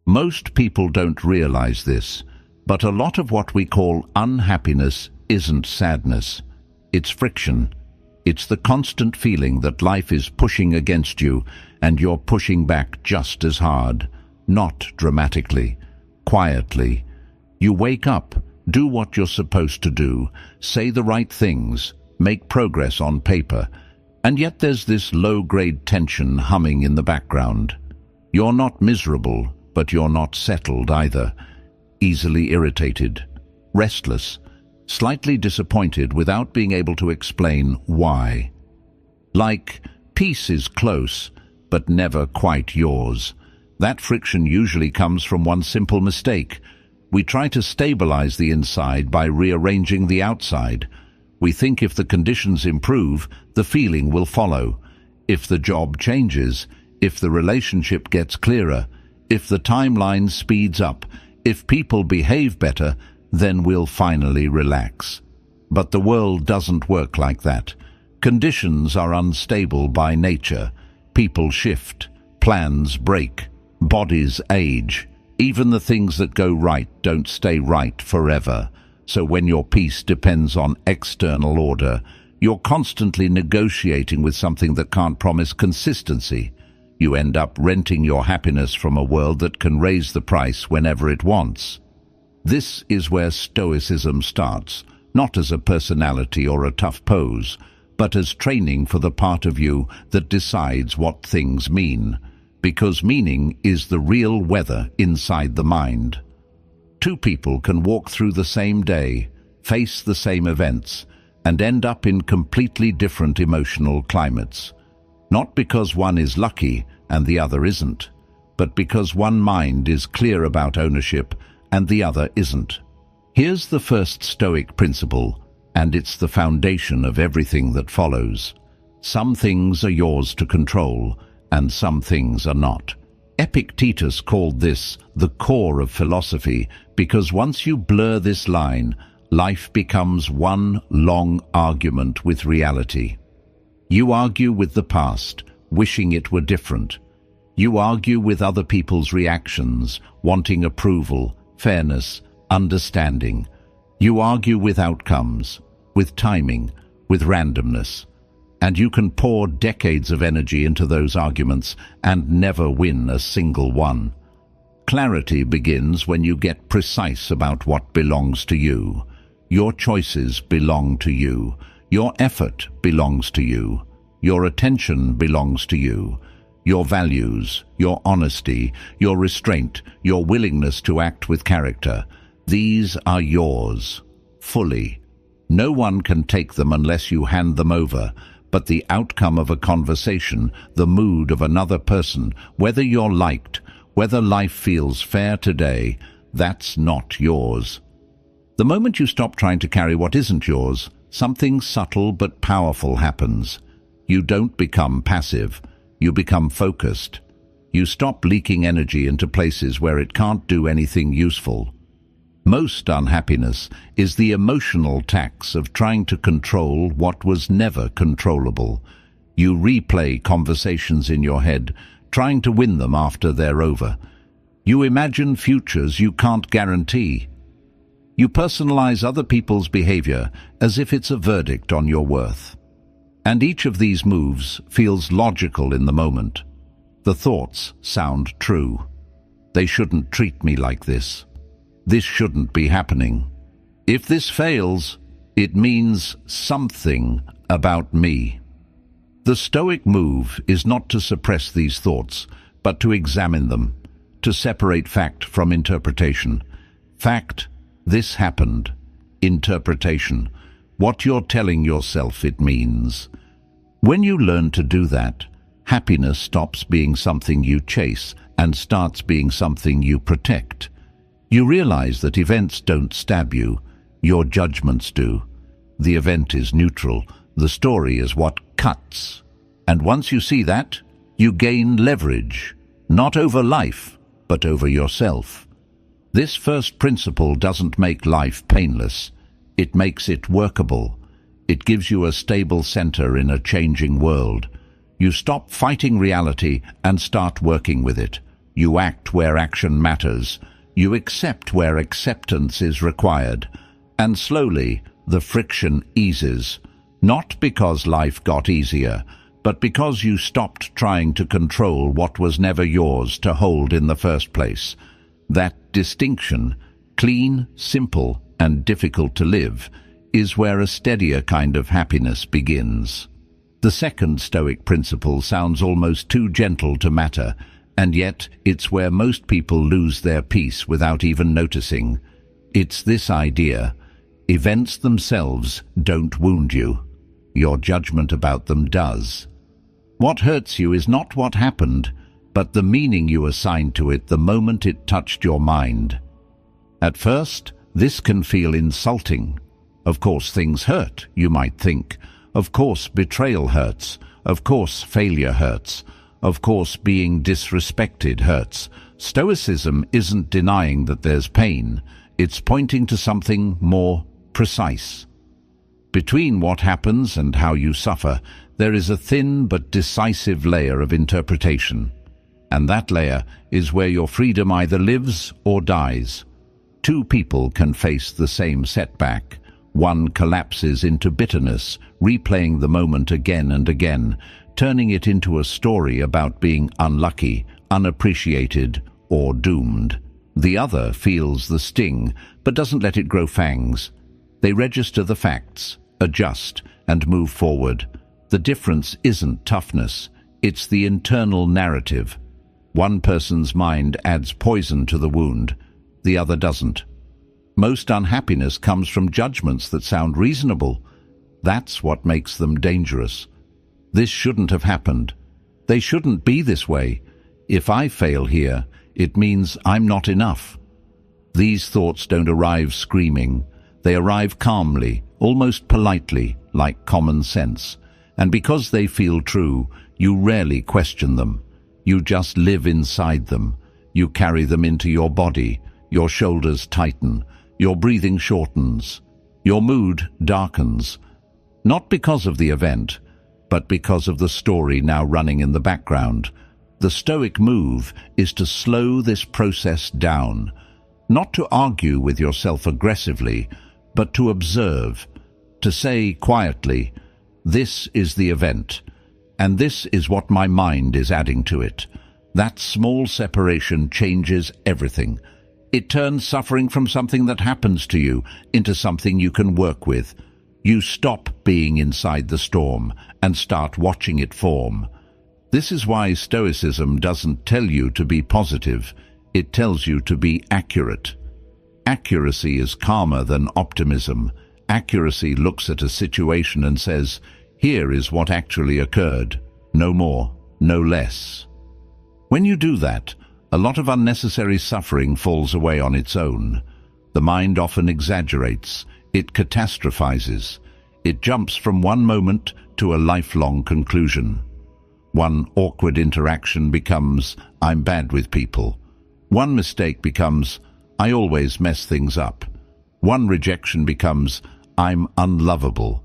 Most people don't realize this, but a lot of what we call unhappiness isn't sadness. It's friction. It's the constant feeling that life is pushing against you and you're pushing back just as hard, not dramatically, quietly. You wake up, do what you're supposed to do, say the right things, make progress on paper, and yet there's this low-grade tension humming in the background. You're not miserable, but you're not settled either. Easily irritated, restless, slightly disappointed without being able to explain why. Like, peace is close, but never quite yours. That friction usually comes from one simple mistake. We try to stabilize the inside by rearranging the outside. We think if the conditions improve, the feeling will follow. If the job changes, if the relationship gets clearer, if the timeline speeds up, if people behave better, then we'll finally relax. But the world doesn't work like that. Conditions are unstable by nature. People shift, plans break, bodies age. Even the things that go right don't stay right forever. So when your peace depends on external order, you're constantly negotiating with something that can't promise consistency. You end up renting your happiness from a world that can raise the price whenever it wants. This is where Stoicism starts, not as a personality or a tough pose, but as training for the part of you that decides what things mean, because meaning is the real weather inside the mind. Two people can walk through the same day, face the same events, and end up in completely different emotional climates. Not because one is lucky and the other isn't, but because one mind is clear about ownership and the other isn't. Here's the first Stoic principle, and it's the foundation of everything that follows. Some things are yours to control, and some things are not. Epictetus called this the core of philosophy, because once you blur this line, life becomes one long argument with reality. You argue with the past, wishing it were different. You argue with other people's reactions, wanting approval, fairness, understanding. You argue with outcomes, with timing, with randomness. And you can pour decades of energy into those arguments and never win a single one. Clarity begins when you get precise about what belongs to you. Your choices belong to you. Your effort belongs to you. Your attention belongs to you. Your values, your honesty, your restraint, your willingness to act with character, these are yours, fully. No one can take them unless you hand them over, but the outcome of a conversation, the mood of another person, whether you're liked, whether life feels fair today, that's not yours. The moment you stop trying to carry what isn't yours, something subtle but powerful happens. You don't become passive. You become focused. You stop leaking energy into places where it can't do anything useful. Most unhappiness is the emotional tax of trying to control what was never controllable. You replay conversations in your head, trying to win them after they're over. You imagine futures you can't guarantee. You personalize other people's behavior as if it's a verdict on your worth. And each of these moves feels logical in the moment. The thoughts sound true. They shouldn't treat me like this. This shouldn't be happening. If this fails, it means something about me. The Stoic move is not to suppress these thoughts, but to examine them, to separate fact from interpretation. Fact, this happened. Interpretation, what you're telling yourself it means. When you learn to do that, happiness stops being something you chase and starts being something you protect. You realize that events don't stab you, your judgments do. The event is neutral, the story is what cuts. And once you see that, you gain leverage, not over life, but over yourself. This first principle doesn't make life painless. It makes it workable. It gives you a stable center in a changing world. You stop fighting reality and start working with it. You act where action matters. You accept where acceptance is required. And slowly, the friction eases. Not because life got easier, but because you stopped trying to control what was never yours to hold in the first place. That distinction, clean, simple, and difficult to live, is where a steadier kind of happiness begins. The second Stoic principle sounds almost too gentle to matter, and yet it's where most people lose their peace without even noticing. It's this idea: events themselves don't wound you. Your judgment about them does. What hurts you is not what happened, but the meaning you assigned to it the moment it touched your mind. At first, this can feel insulting. Of course things hurt, you might think. Of course betrayal hurts. Of course failure hurts. Of course being disrespected hurts. Stoicism isn't denying that there's pain. It's pointing to something more precise. Between what happens and how you suffer, there is a thin but decisive layer of interpretation. And that layer is where your freedom either lives or dies. Two people can face the same setback. One collapses into bitterness, replaying the moment again and again, turning it into a story about being unlucky, unappreciated, or doomed. The other feels the sting, but doesn't let it grow fangs. They register the facts, adjust, and move forward. The difference isn't toughness, it's the internal narrative. One person's mind adds poison to the wound, the other doesn't. Most unhappiness comes from judgments that sound reasonable. That's what makes them dangerous. This shouldn't have happened. They shouldn't be this way. If I fail here, it means I'm not enough. These thoughts don't arrive screaming. They arrive calmly, almost politely, like common sense. And because they feel true, you rarely question them. You just live inside them. You carry them into your body. Your shoulders tighten. Your breathing shortens. Your mood darkens. Not because of the event, but because of the story now running in the background. The Stoic move is to slow this process down. Not to argue with yourself aggressively, but to observe. To say quietly, this is the event, and this is what my mind is adding to it. That small separation changes everything. It turns suffering from something that happens to you into something you can work with. You stop being inside the storm and start watching it form. This is why Stoicism doesn't tell you to be positive. It tells you to be accurate. Accuracy is calmer than optimism. Accuracy looks at a situation and says, here is what actually occurred. No more, no less. When you do that, a lot of unnecessary suffering falls away on its own. The mind often exaggerates. It catastrophizes. It jumps from one moment to a lifelong conclusion. One awkward interaction becomes, I'm bad with people. One mistake becomes, I always mess things up. One rejection becomes, I'm unlovable.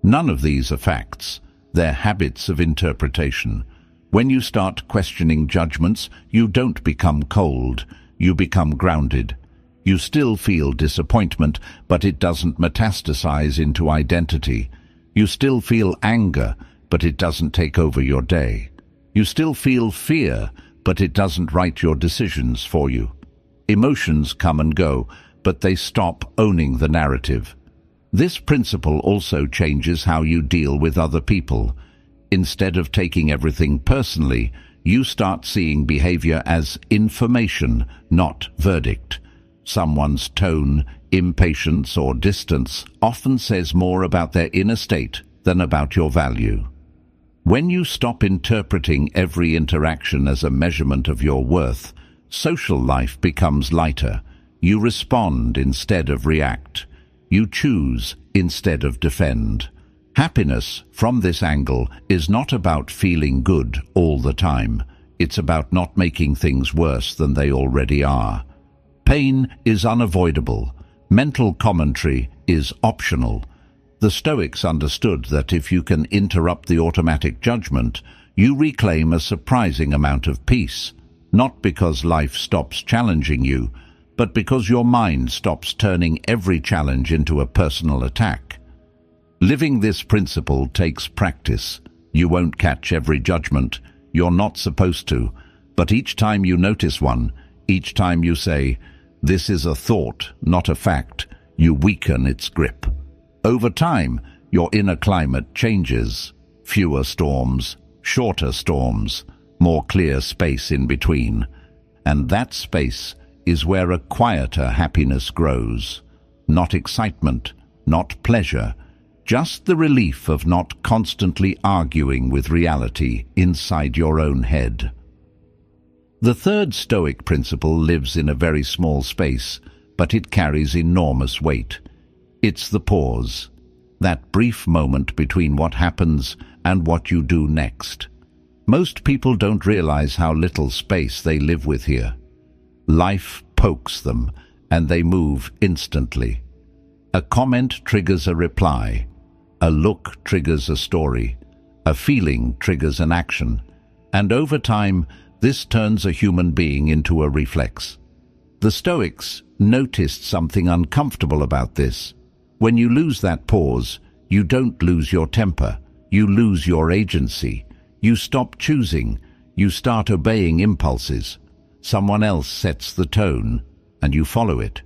None of these are facts. They're habits of interpretation. When you start questioning judgments, you don't become cold. You become grounded. You still feel disappointment, but it doesn't metastasize into identity. You still feel anger, but it doesn't take over your day. You still feel fear, but it doesn't write your decisions for you. Emotions come and go, but they stop owning the narrative. This principle also changes how you deal with other people. Instead of taking everything personally, you start seeing behavior as information, not verdict. Someone's tone, impatience, or distance often says more about their inner state than about your value. When you stop interpreting every interaction as a measurement of your worth, social life becomes lighter. You respond instead of react. You choose instead of defend. Happiness, from this angle, is not about feeling good all the time. It's about not making things worse than they already are. Pain is unavoidable. Mental commentary is optional. The Stoics understood that if you can interrupt the automatic judgment, you reclaim a surprising amount of peace. not because life stops challenging you, but because your mind stops turning every challenge into a personal attack. Living this principle takes practice. You won't catch every judgment. You're not supposed to. But each time you notice one, each time you say, "This is a thought, not a fact," you weaken its grip. Over time, your inner climate changes. Fewer storms, shorter storms, more clear space in between. And that space is where a quieter happiness grows. Not excitement, not pleasure, just the relief of not constantly arguing with reality inside your own head. The third Stoic principle lives in a very small space, but it carries enormous weight. It's the pause, that brief moment between what happens and what you do next. Most people don't realize how little space they live with here. Life pokes them, and they move instantly. A comment triggers a reply. A look triggers a story. A feeling triggers an action. And over time, this turns a human being into a reflex. The Stoics noticed something uncomfortable about this. When you lose that pause, you don't lose your temper. You lose your agency. You stop choosing. You start obeying impulses. Someone else sets the tone, and you follow it.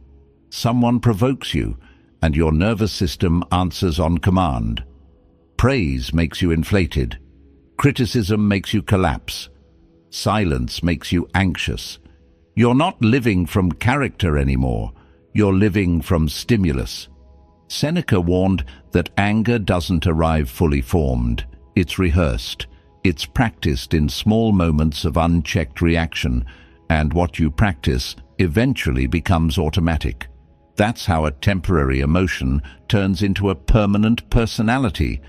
Someone provokes you, and your nervous system answers on command. Praise makes you inflated. Criticism makes you collapse. Silence makes you anxious. You're not living from character anymore. You're living from stimulus. Seneca warned that anger doesn't arrive fully formed. It's rehearsed. It's practiced in small moments of unchecked reaction, and what you practice eventually becomes automatic. That's how a temporary emotion turns into a permanent personality,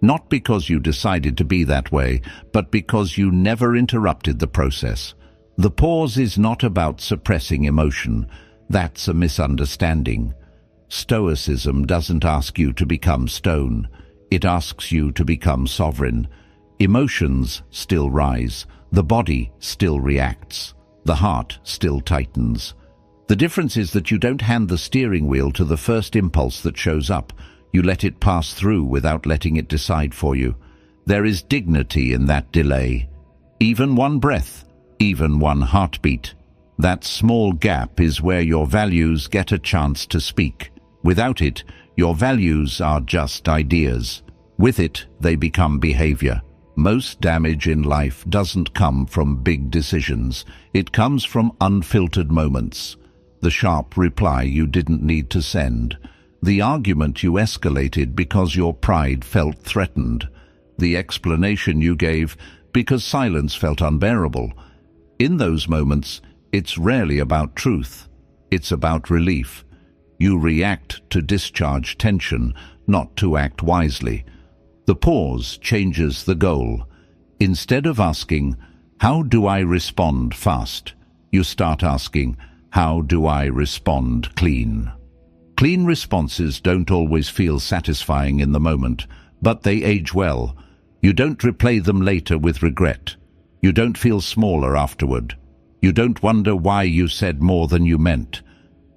not because you decided to be that way, but because you never interrupted the process. The pause is not about suppressing emotion. That's a misunderstanding. Stoicism doesn't ask you to become stone. It asks you to become sovereign. Emotions still rise. The body still reacts. The heart still tightens. The difference is that you don't hand the steering wheel to the first impulse that shows up. You let it pass through without letting it decide for you. There is dignity in that delay. Even one breath, even one heartbeat. That small gap is where your values get a chance to speak. Without it, your values are just ideas. With it, they become behavior. Most damage in life doesn't come from big decisions. It comes from unfiltered moments. The sharp reply you didn't need to send. The argument you escalated because your pride felt threatened. The explanation you gave because silence felt unbearable. In those moments, it's rarely about truth. It's about relief. You react to discharge tension, not to act wisely. The pause changes the goal. Instead of asking, "How do I respond fast?" you start asking, "How do I respond clean?" Clean responses don't always feel satisfying in the moment, but they age well. You don't replay them later with regret. You don't feel smaller afterward. You don't wonder why you said more than you meant.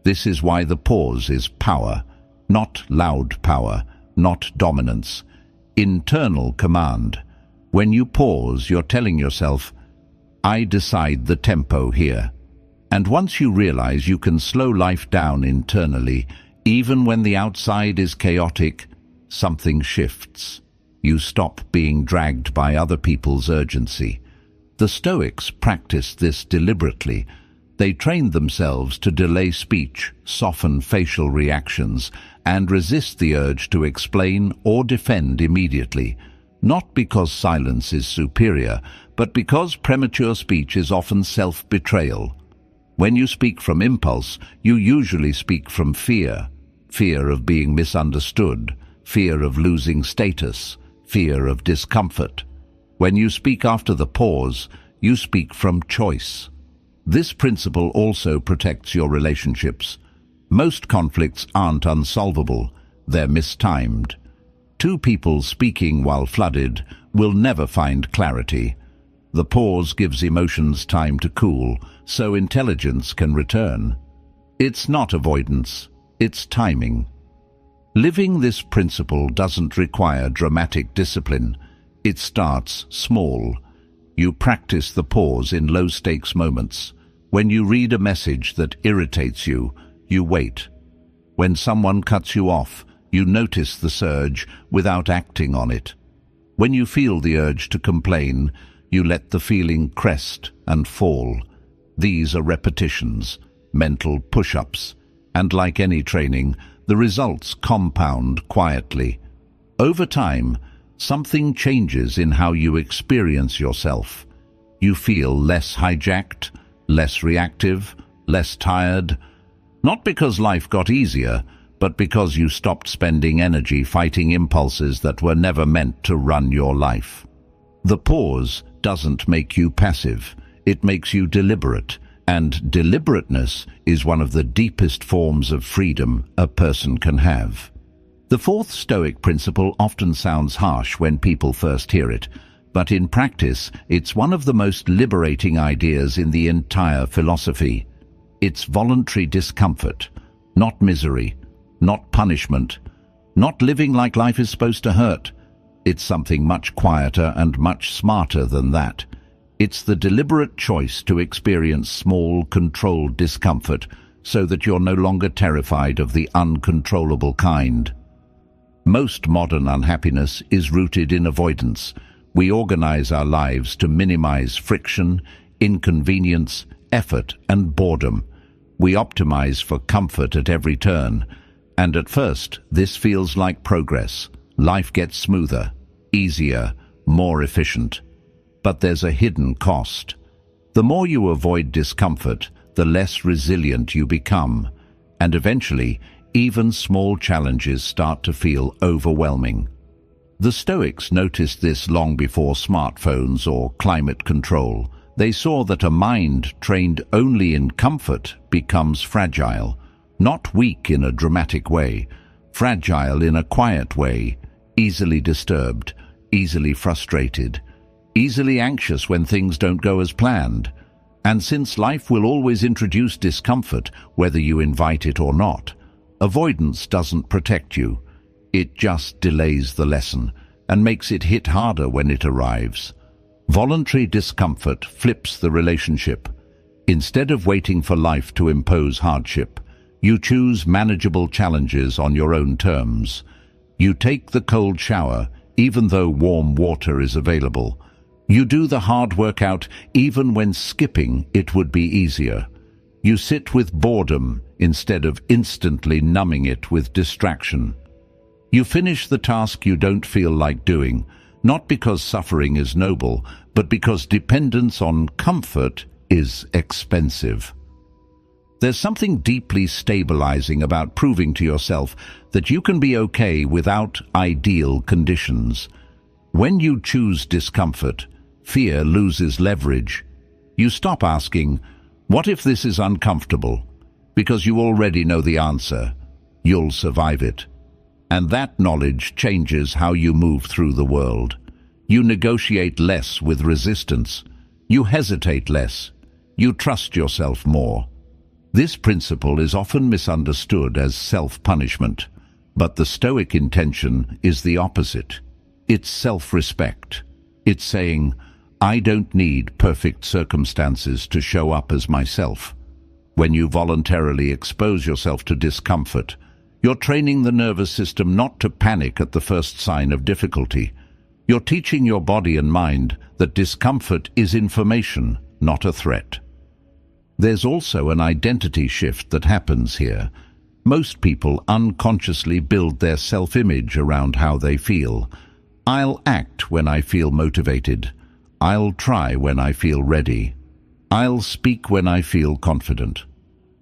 This is why the pause is power, not loud power, not dominance. Internal command. When you pause, you're telling yourself, "I decide the tempo here." And once you realize you can slow life down internally, even when the outside is chaotic, something shifts. You stop being dragged by other people's urgency. The Stoics practiced this deliberately. They trained themselves to delay speech, soften facial reactions, and resist the urge to explain or defend immediately, not because silence is superior, but because premature speech is often self-betrayal. When you speak from impulse, you usually speak from fear. Fear of being misunderstood, fear of losing status, fear of discomfort. When you speak after the pause, you speak from choice. This principle also protects your relationships. Most conflicts aren't unsolvable, they're mistimed. Two people speaking while flooded will never find clarity. The pause gives emotions time to cool, so intelligence can return. It's not avoidance, it's timing. Living this principle doesn't require dramatic discipline. It starts small. You practice the pause in low-stakes moments. When you read a message that irritates you, you wait. When someone cuts you off, you notice the surge without acting on it. When you feel the urge to complain, you let the feeling crest and fall. These are repetitions, mental push-ups, and like any training, the results compound quietly. Over time, something changes in how you experience yourself. You feel less hijacked, less reactive, less tired, not because life got easier, but because you stopped spending energy fighting impulses that were never meant to run your life. The pause doesn't make you passive, it makes you deliberate, and deliberateness is one of the deepest forms of freedom a person can have. The fourth Stoic principle often sounds harsh when people first hear it, but in practice, it's one of the most liberating ideas in the entire philosophy. It's voluntary discomfort, not misery, not punishment, not living like life is supposed to hurt. It's something much quieter and much smarter than that. It's the deliberate choice to experience small, controlled discomfort so that you're no longer terrified of the uncontrollable kind. Most modern unhappiness is rooted in avoidance. We organize our lives to minimize friction, inconvenience, effort, and boredom. We optimize for comfort at every turn. And at first, this feels like progress. Life gets smoother, easier, more efficient. But there's a hidden cost. The more you avoid discomfort, the less resilient you become. And eventually, even small challenges start to feel overwhelming. The Stoics noticed this long before smartphones or climate control. They saw that a mind trained only in comfort becomes fragile. Not weak in a dramatic way, fragile in a quiet way, easily disturbed, easily frustrated, easily anxious when things don't go as planned. And since life will always introduce discomfort, whether you invite it or not, avoidance doesn't protect you. It just delays the lesson and makes it hit harder when it arrives. Voluntary discomfort flips the relationship. Instead of waiting for life to impose hardship, you choose manageable challenges on your own terms. You take the cold shower, even though warm water is available. You do the hard workout, even when skipping it would be easier. You sit with boredom instead of instantly numbing it with distraction. You finish the task you don't feel like doing, not because suffering is noble, but because dependence on comfort is expensive. There's something deeply stabilizing about proving to yourself that you can be okay without ideal conditions. When you choose discomfort, fear loses leverage. You stop asking, "What if this is uncomfortable?" because you already know the answer. You'll survive it. And that knowledge changes how you move through the world. You negotiate less with resistance. You hesitate less. You trust yourself more. This principle is often misunderstood as self-punishment, but the Stoic intention is the opposite. It's self-respect. It's saying, I don't need perfect circumstances to show up as myself. When you voluntarily expose yourself to discomfort, you're training the nervous system not to panic at the first sign of difficulty. You're teaching your body and mind that discomfort is information, not a threat. There's also an identity shift that happens here. Most people unconsciously build their self-image around how they feel. I'll act when I feel motivated. I'll try when I feel ready. I'll speak when I feel confident.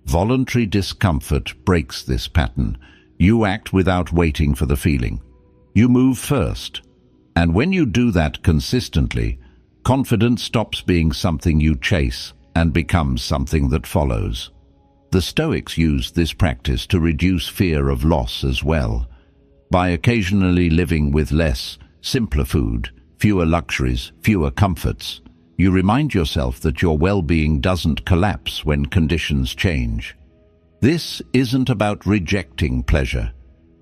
Voluntary discomfort breaks this pattern. You act without waiting for the feeling. You move first. And when you do that consistently, confidence stops being something you chase and becomes something that follows. The Stoics used this practice to reduce fear of loss as well. By occasionally living with less, simpler food, fewer luxuries, fewer comforts, You remind yourself that your well-being doesn't collapse when conditions change. This isn't about rejecting pleasure.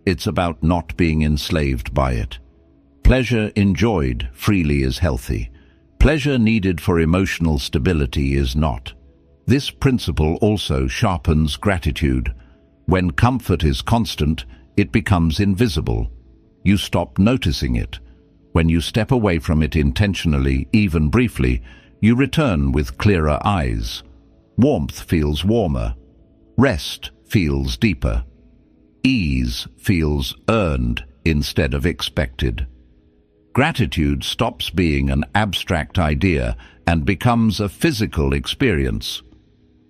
It's about not being enslaved by it. Pleasure enjoyed freely is healthy. Pleasure needed for emotional stability is not. This principle also sharpens gratitude. When comfort is constant, it becomes invisible. You stop noticing it. When you step away from it intentionally, even briefly, you return with clearer eyes. Warmth feels warmer. Rest feels deeper. Ease feels earned instead of expected. Gratitude stops being an abstract idea and becomes a physical experience.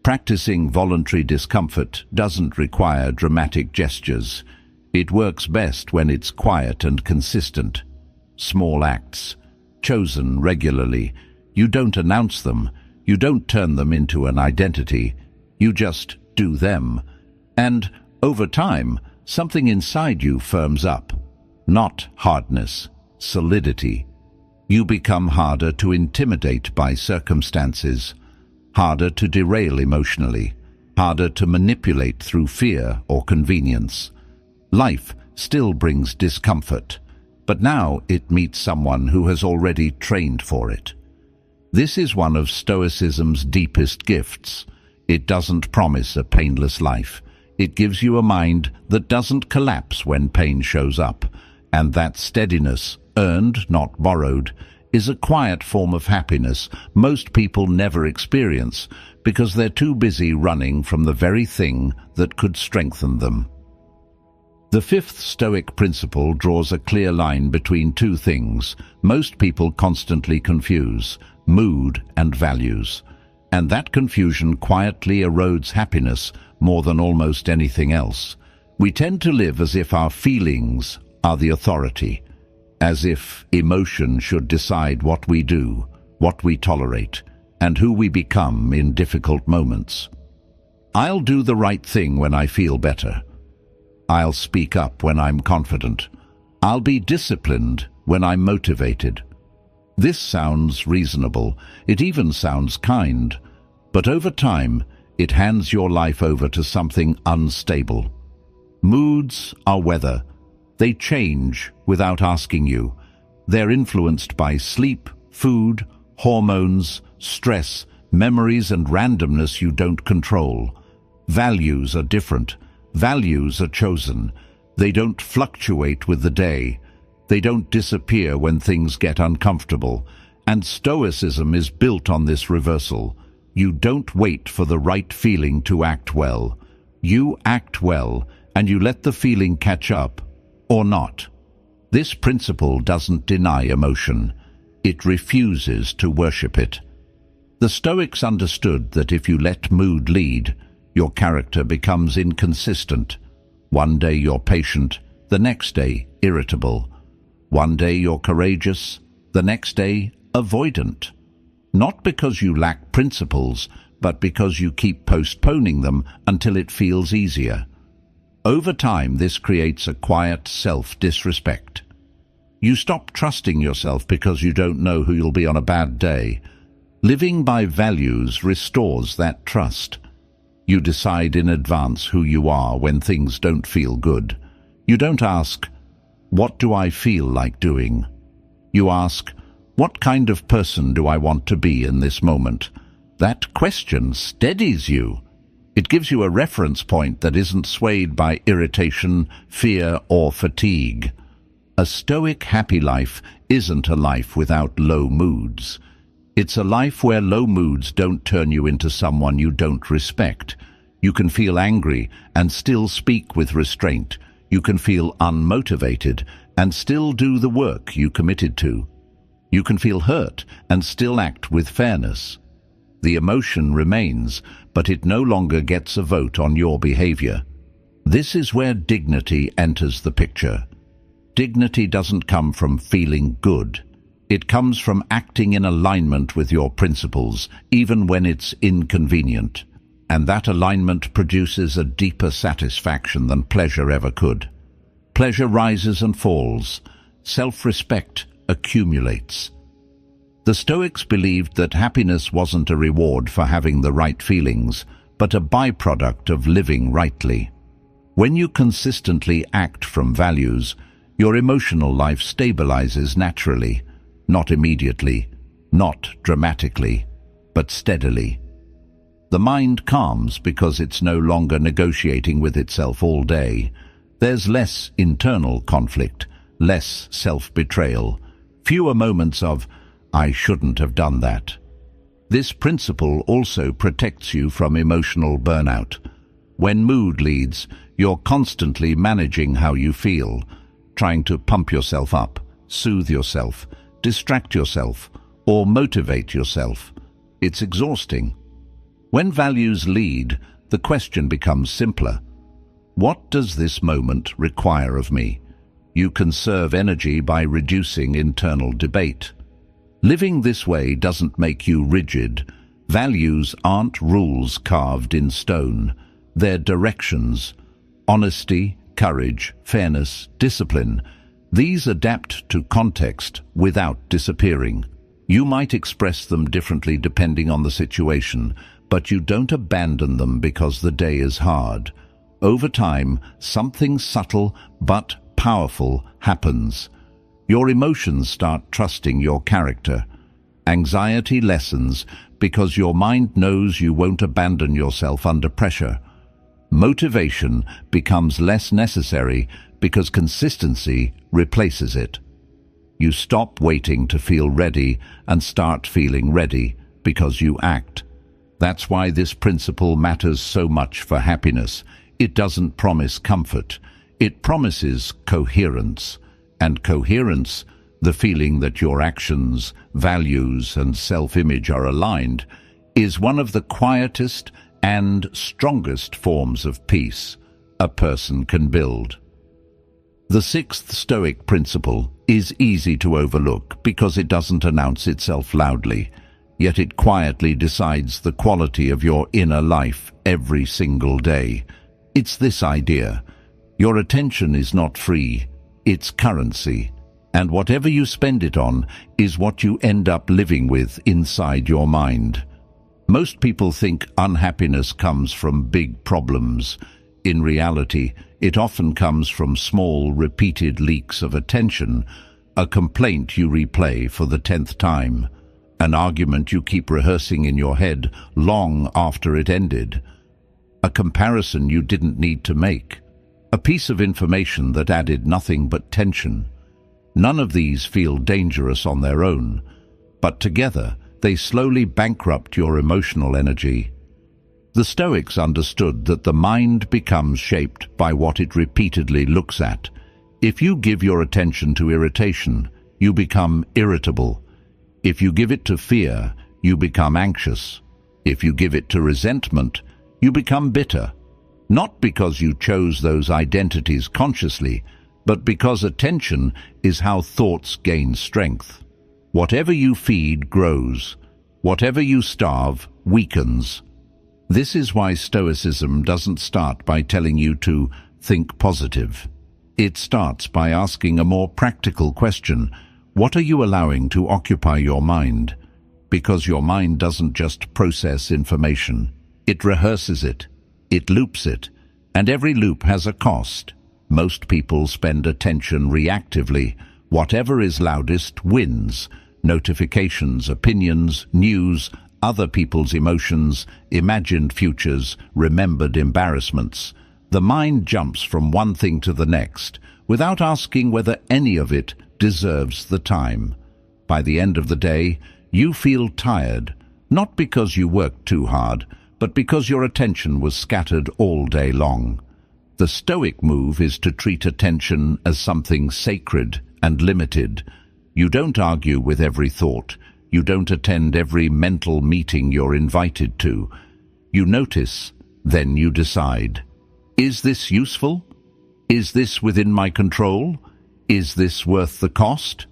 Practicing voluntary discomfort doesn't require dramatic gestures. It works best when it's quiet and consistent. Small acts, chosen regularly. You don't announce them. You don't turn them into an identity. You just do them. And over time, something inside you firms up. Not hardness, solidity. You become harder to intimidate by circumstances, harder to derail emotionally, harder to manipulate through fear or convenience. Life still brings discomfort, but now it meets someone who has already trained for it. This is one of Stoicism's deepest gifts. It doesn't promise a painless life. It gives you a mind that doesn't collapse when pain shows up, and that steadiness, earned, not borrowed, is a quiet form of happiness most people never experience because they're too busy running from the very thing that could strengthen them. The fifth Stoic principle draws a clear line between two things most people constantly confuse: mood and values. And that confusion quietly erodes happiness more than almost anything else. We tend to live as if our feelings are the authority, as if emotion should decide what we do, what we tolerate, and who we become in difficult moments. I'll do the right thing when I feel better. I'll speak up when I'm confident. I'll be disciplined when I'm motivated. This sounds reasonable. It even sounds kind. But over time, it hands your life over to something unstable. Moods are weather. They change without asking you. They're influenced by sleep, food, hormones, stress, memories, and randomness you don't control. Values are different. Values are chosen. They don't fluctuate with the day. They don't disappear when things get uncomfortable. And Stoicism is built on this reversal. You don't wait for the right feeling to act well. You act well, and you let the feeling catch up, or not. This principle doesn't deny emotion. It refuses to worship it. The Stoics understood that if you let mood lead, your character becomes inconsistent. One day you're patient, the next day irritable. One day you're courageous, the next day avoidant. Not because you lack principles, but because you keep postponing them until it feels easier. Over time, this creates a quiet self-disrespect. You stop trusting yourself because you don't know who you'll be on a bad day. Living by values restores that trust. You decide in advance who you are when things don't feel good. You don't ask, "What do I feel like doing?" You ask, "What kind of person do I want to be in this moment?" That question steadies you. It gives you a reference point that isn't swayed by irritation, fear, or fatigue. A Stoic happy life isn't a life without low moods. It's a life where low moods don't turn you into someone you don't respect. You can feel angry and still speak with restraint. You can feel unmotivated and still do the work you committed to. You can feel hurt and still act with fairness. The emotion remains, but it no longer gets a vote on your behavior. This is where dignity enters the picture. Dignity doesn't come from feeling good. It comes from acting in alignment with your principles, even when it's inconvenient. And that alignment produces a deeper satisfaction than pleasure ever could. Pleasure rises and falls. Self-respect accumulates. The Stoics believed that happiness wasn't a reward for having the right feelings, but a byproduct of living rightly. When you consistently act from values, your emotional life stabilizes naturally, not immediately, not dramatically, but steadily. The mind calms because it's no longer negotiating with itself all day. There's less internal conflict, less self-betrayal, fewer moments of, "I shouldn't have done that." This principle also protects you from emotional burnout. When mood leads, you're constantly managing how you feel, trying to pump yourself up, soothe yourself, distract yourself, or motivate yourself. It's exhausting. When values lead, the question becomes simpler. What does this moment require of me? You conserve energy by reducing internal debate. Living this way doesn't make you rigid. Values aren't rules carved in stone. They're directions. Honesty, courage, fairness, discipline. These adapt to context without disappearing. You might express them differently depending on the situation, but you don't abandon them because the day is hard. Over time, something subtle but powerful happens. Your emotions start trusting your character. Anxiety lessens because your mind knows you won't abandon yourself under pressure. Motivation becomes less necessary because consistency replaces it. You stop waiting to feel ready and start feeling ready because you act. That's why this principle matters so much for happiness. It doesn't promise comfort. It promises coherence. And coherence, the feeling that your actions, values, and self-image are aligned, is one of the quietest and strongest forms of peace a person can build. The sixth Stoic principle is easy to overlook because it doesn't announce itself loudly, yet it quietly decides the quality of your inner life every single day. It's this idea: your attention is not free, it's currency, and whatever you spend it on is what you end up living with inside your mind. Most people think unhappiness comes from big problems. In reality, it often comes from small, repeated leaks of attention, a complaint you replay for the 10th time, an argument you keep rehearsing in your head long after it ended, a comparison you didn't need to make, a piece of information that added nothing but tension. None of these feel dangerous on their own, but together they slowly bankrupt your emotional energy. The Stoics understood that the mind becomes shaped by what it repeatedly looks at. If you give your attention to irritation, you become irritable. If you give it to fear, you become anxious. If you give it to resentment, you become bitter. Not because you chose those identities consciously, but because attention is how thoughts gain strength. Whatever you feed grows. Whatever you starve weakens. This is why Stoicism doesn't start by telling you to think positive. It starts by asking a more practical question. What are you allowing to occupy your mind? Because your mind doesn't just process information. It rehearses it. It loops it. And every loop has a cost. Most people spend attention reactively. Whatever is loudest wins. Notifications, opinions, news, other people's emotions, imagined futures, remembered embarrassments. The mind jumps from one thing to the next, without asking whether any of it deserves the time. By the end of the day, you feel tired, not because you worked too hard, but because your attention was scattered all day long. The Stoic move is to treat attention as something sacred and limited. You don't argue with every thought. You don't attend every mental meeting you're invited to. You notice, then you decide. Is this useful? Is this within my control? Is this worth the cost?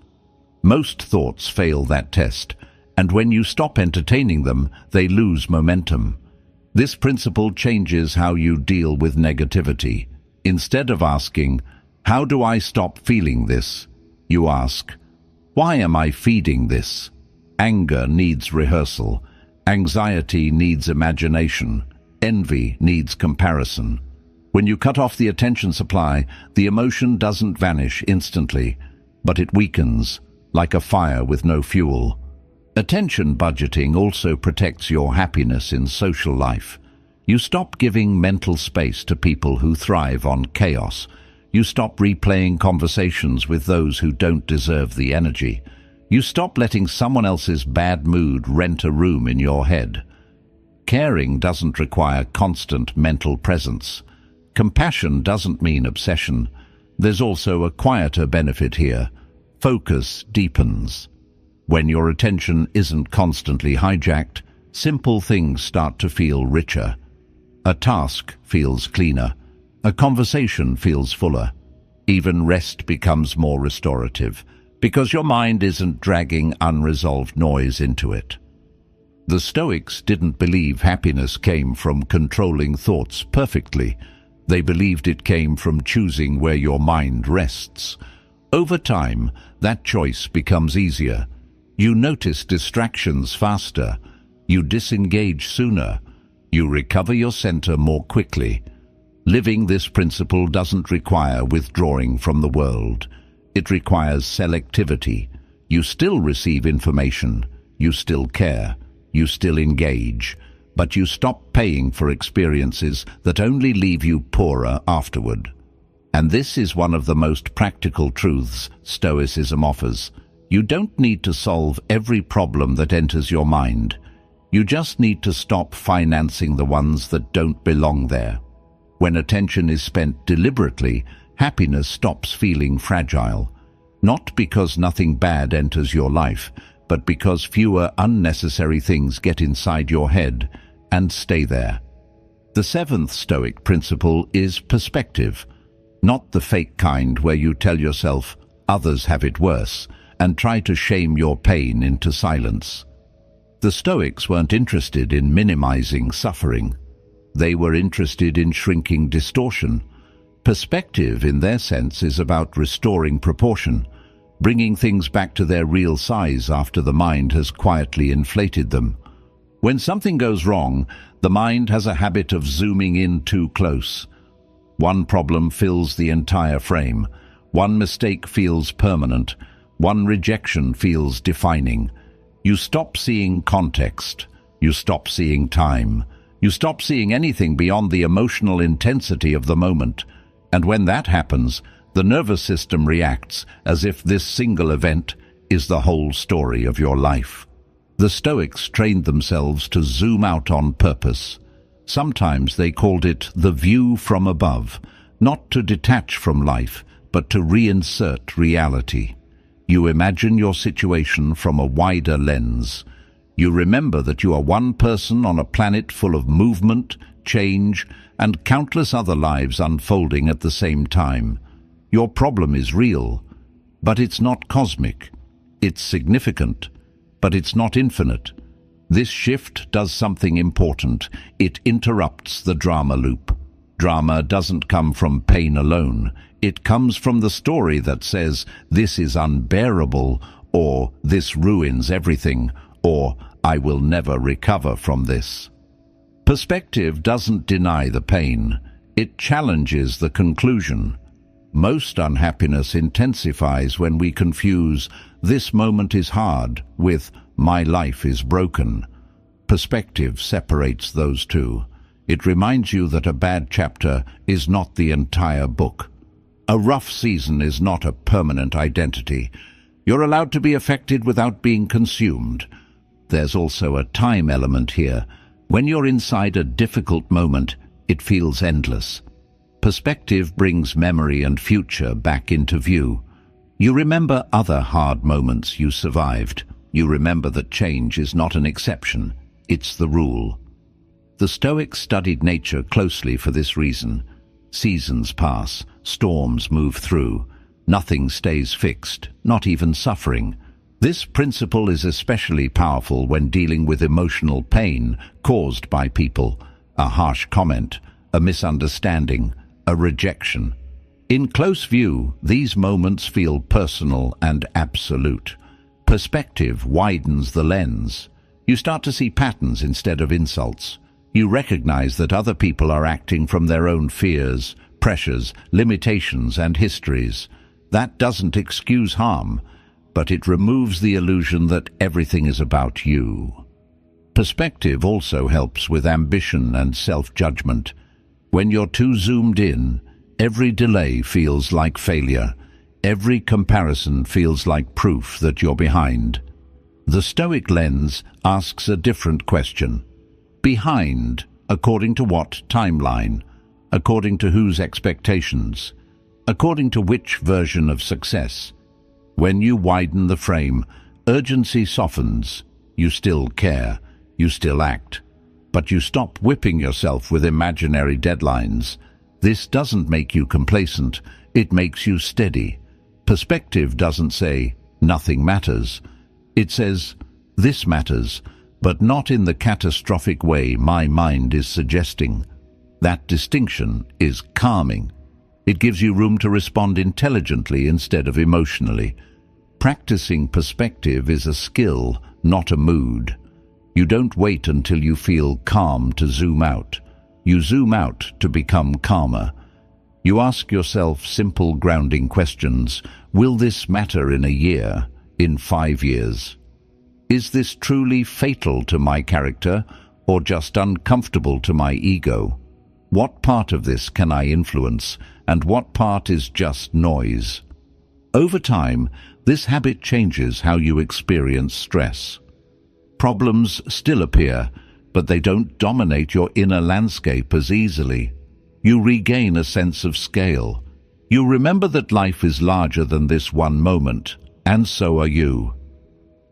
Most thoughts fail that test, and when you stop entertaining them, they lose momentum. This principle changes how you deal with negativity. Instead of asking, "How do I stop feeling this?" you ask, "Why am I feeding this?" Anger needs rehearsal. Anxiety needs imagination. Envy needs comparison. When you cut off the attention supply, the emotion doesn't vanish instantly, but it weakens, like a fire with no fuel. Attention budgeting also protects your happiness in social life. You stop giving mental space to people who thrive on chaos. You stop replaying conversations with those who don't deserve the energy. You stop letting someone else's bad mood rent a room in your head. Caring doesn't require constant mental presence. Compassion doesn't mean obsession. There's also a quieter benefit here. Focus deepens. When your attention isn't constantly hijacked, simple things start to feel richer. A task feels cleaner. A conversation feels fuller. Even rest becomes more restorative, because your mind isn't dragging unresolved noise into it. The Stoics didn't believe happiness came from controlling thoughts perfectly. They believed it came from choosing where your mind rests. Over time, that choice becomes easier. You notice distractions faster. You disengage sooner. You recover your center more quickly. Living this principle doesn't require withdrawing from the world. It requires selectivity. You still receive information. You still care. You still engage. But you stop paying for experiences that only leave you poorer afterward. And this is one of the most practical truths Stoicism offers. You don't need to solve every problem that enters your mind. You just need to stop financing the ones that don't belong there. When attention is spent deliberately, happiness stops feeling fragile. Not because nothing bad enters your life, but because fewer unnecessary things get inside your head and stay there. The seventh Stoic principle is perspective. Not the fake kind where you tell yourself others have it worse and try to shame your pain into silence. The Stoics weren't interested in minimizing suffering. They were interested in shrinking distortion. Perspective, in their sense, is about restoring proportion, bringing things back to their real size after the mind has quietly inflated them. When something goes wrong, the mind has a habit of zooming in too close. One problem fills the entire frame. One mistake feels permanent. One rejection feels defining. You stop seeing context. You stop seeing time. You stop seeing anything beyond the emotional intensity of the moment. And when that happens, the nervous system reacts as if this single event is the whole story of your life. The Stoics trained themselves to zoom out on purpose. Sometimes they called it the view from above, not to detach from life, but to reinsert reality. You imagine your situation from a wider lens. You remember that you are one person on a planet full of movement, change, and countless other lives unfolding at the same time. Your problem is real, but it's not cosmic. It's significant, but it's not infinite. This shift does something important. It interrupts the drama loop. Drama doesn't come from pain alone. It comes from the story that says, this is unbearable, or this ruins everything, or I will never recover from this. Perspective doesn't deny the pain. It challenges the conclusion. Most unhappiness intensifies when we confuse "this moment is hard" with "my life is broken." Perspective separates those two. It reminds you that a bad chapter is not the entire book. A rough season is not a permanent identity. You're allowed to be affected without being consumed. There's also a time element here. When you're inside a difficult moment, it feels endless. Perspective brings memory and future back into view. You remember other hard moments you survived. You remember that change is not an exception, it's the rule. The Stoics studied nature closely for this reason. Seasons pass, storms move through. Nothing stays fixed, not even suffering. This principle is especially powerful when dealing with emotional pain caused by people, a harsh comment, a misunderstanding, a rejection. In close view, these moments feel personal and absolute. Perspective widens the lens. You start to see patterns instead of insults. You recognize that other people are acting from their own fears, pressures, limitations, and histories. That doesn't excuse harm, but it removes the illusion that everything is about you. Perspective also helps with ambition and self-judgment. When you're too zoomed in, every delay feels like failure. Every comparison feels like proof that you're behind. The Stoic lens asks a different question. Behind, according to what timeline? According to whose expectations? According to which version of success? When you widen the frame, urgency softens. You still care, you still act, but you stop whipping yourself with imaginary deadlines. This doesn't make you complacent, it makes you steady. Perspective doesn't say, nothing matters. It says, this matters, but not in the catastrophic way my mind is suggesting. That distinction is calming. It gives you room to respond intelligently instead of emotionally. Practicing perspective is a skill, not a mood. You don't wait until you feel calm to zoom out. You zoom out to become calmer. You ask yourself simple grounding questions. Will this matter in a year, in 5 years? Is this truly fatal to my character or just uncomfortable to my ego? What part of this can I influence and what part is just noise? Over time, this habit changes how you experience stress. Problems still appear, but they don't dominate your inner landscape as easily. You regain a sense of scale. You remember that life is larger than this one moment, and so are you.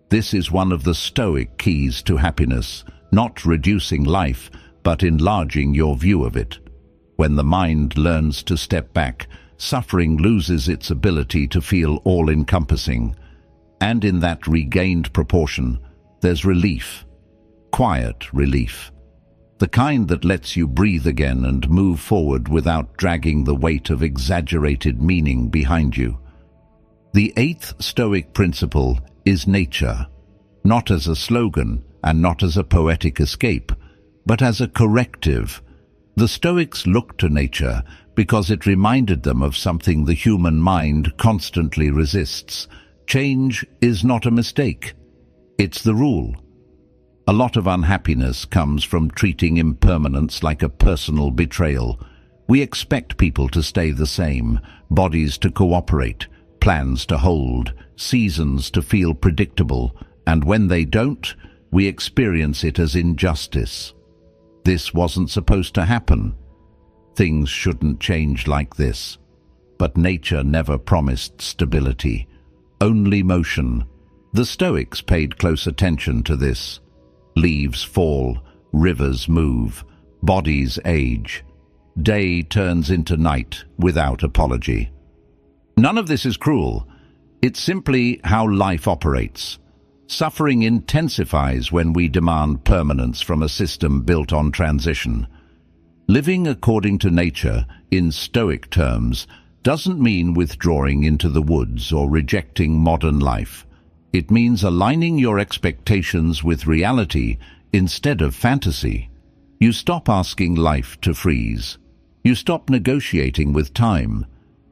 This is one of the Stoic keys to happiness, not reducing life, but enlarging your view of it. When the mind learns to step back, suffering loses its ability to feel all-encompassing. And in that regained proportion, there's relief. Quiet relief. The kind that lets you breathe again and move forward without dragging the weight of exaggerated meaning behind you. The 8th Stoic principle is nature, not as a slogan and not as a poetic escape, but as a corrective. The Stoics looked to nature because it reminded them of something the human mind constantly resists. Change is not a mistake. It's the rule. A lot of unhappiness comes from treating impermanence like a personal betrayal. We expect people to stay the same, bodies to cooperate, plans to hold, seasons to feel predictable, and when they don't, we experience it as injustice. This wasn't supposed to happen. Things shouldn't change like this. But nature never promised stability, only motion. The Stoics paid close attention to this. Leaves fall, rivers move, bodies age. Day turns into night without apology. None of this is cruel. It's simply how life operates. Suffering intensifies when we demand permanence from a system built on transition. Living according to nature, in Stoic terms, doesn't mean withdrawing into the woods or rejecting modern life. It means aligning your expectations with reality instead of fantasy. You stop asking life to freeze. You stop negotiating with time.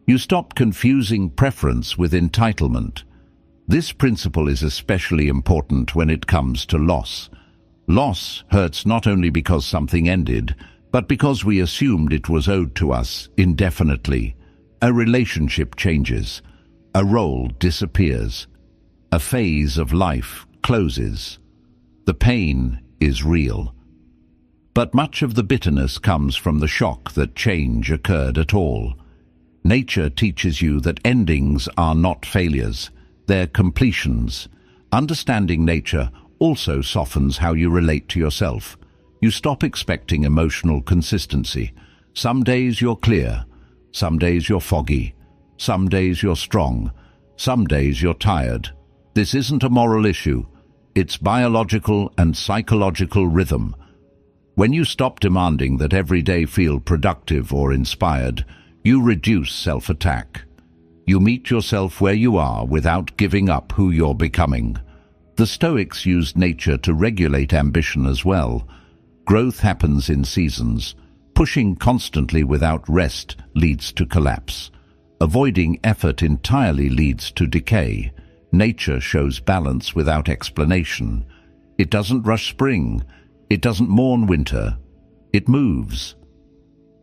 You stop confusing preference with entitlement. This principle is especially important when it comes to loss. Loss hurts not only because something ended, but because we assumed it was owed to us indefinitely. A relationship changes. A role disappears. A phase of life closes. The pain is real. But much of the bitterness comes from the shock that change occurred at all. Nature teaches you that endings are not failures, they're completions. Understanding nature also softens how you relate to yourself. You stop expecting emotional consistency. Some days you're clear, some days you're foggy, some days you're strong, some days you're tired. This isn't a moral issue. It's biological and psychological rhythm. When you stop demanding that every day feel productive or inspired, you reduce self-attack. You meet yourself where you are without giving up who you're becoming. The Stoics used nature to regulate ambition as well. Growth happens in seasons. Pushing constantly without rest leads to collapse. Avoiding effort entirely leads to decay. Nature shows balance without explanation. It doesn't rush spring. It doesn't mourn winter. It moves.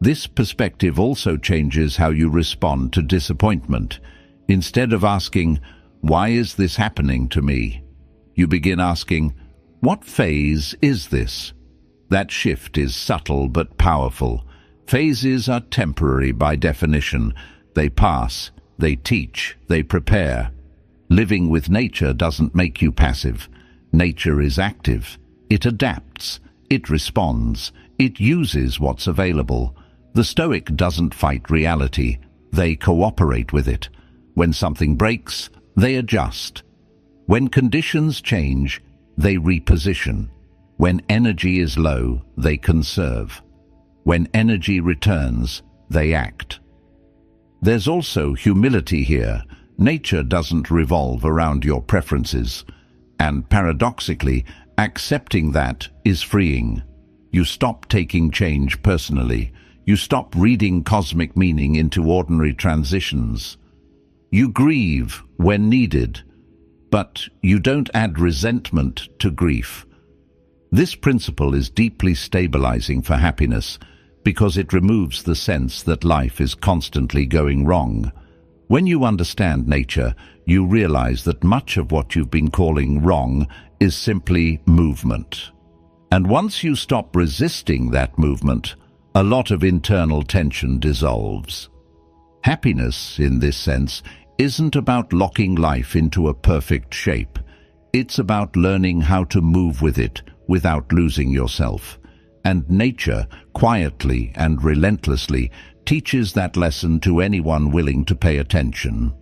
This perspective also changes how you respond to disappointment. Instead of asking, "Why is this happening to me?" you begin asking, "What phase is this?" That shift is subtle but powerful. Phases are temporary by definition. They pass, they teach, they prepare. Living with nature doesn't make you passive. Nature is active. It adapts. It responds. It uses what's available. The Stoic doesn't fight reality. They cooperate with it. When something breaks, they adjust. When conditions change, they reposition. When energy is low, they conserve. When energy returns, they act. There's also humility here. Nature doesn't revolve around your preferences. And paradoxically, accepting that is freeing. You stop taking change personally. You stop reading cosmic meaning into ordinary transitions. You grieve when needed, but you don't add resentment to grief. This principle is deeply stabilizing for happiness because it removes the sense that life is constantly going wrong. When you understand nature, you realize that much of what you've been calling wrong is simply movement. And once you stop resisting that movement, a lot of internal tension dissolves. Happiness, in this sense, isn't about locking life into a perfect shape. It's about learning how to move with it without losing yourself. And nature, quietly and relentlessly, teaches that lesson to anyone willing to pay attention.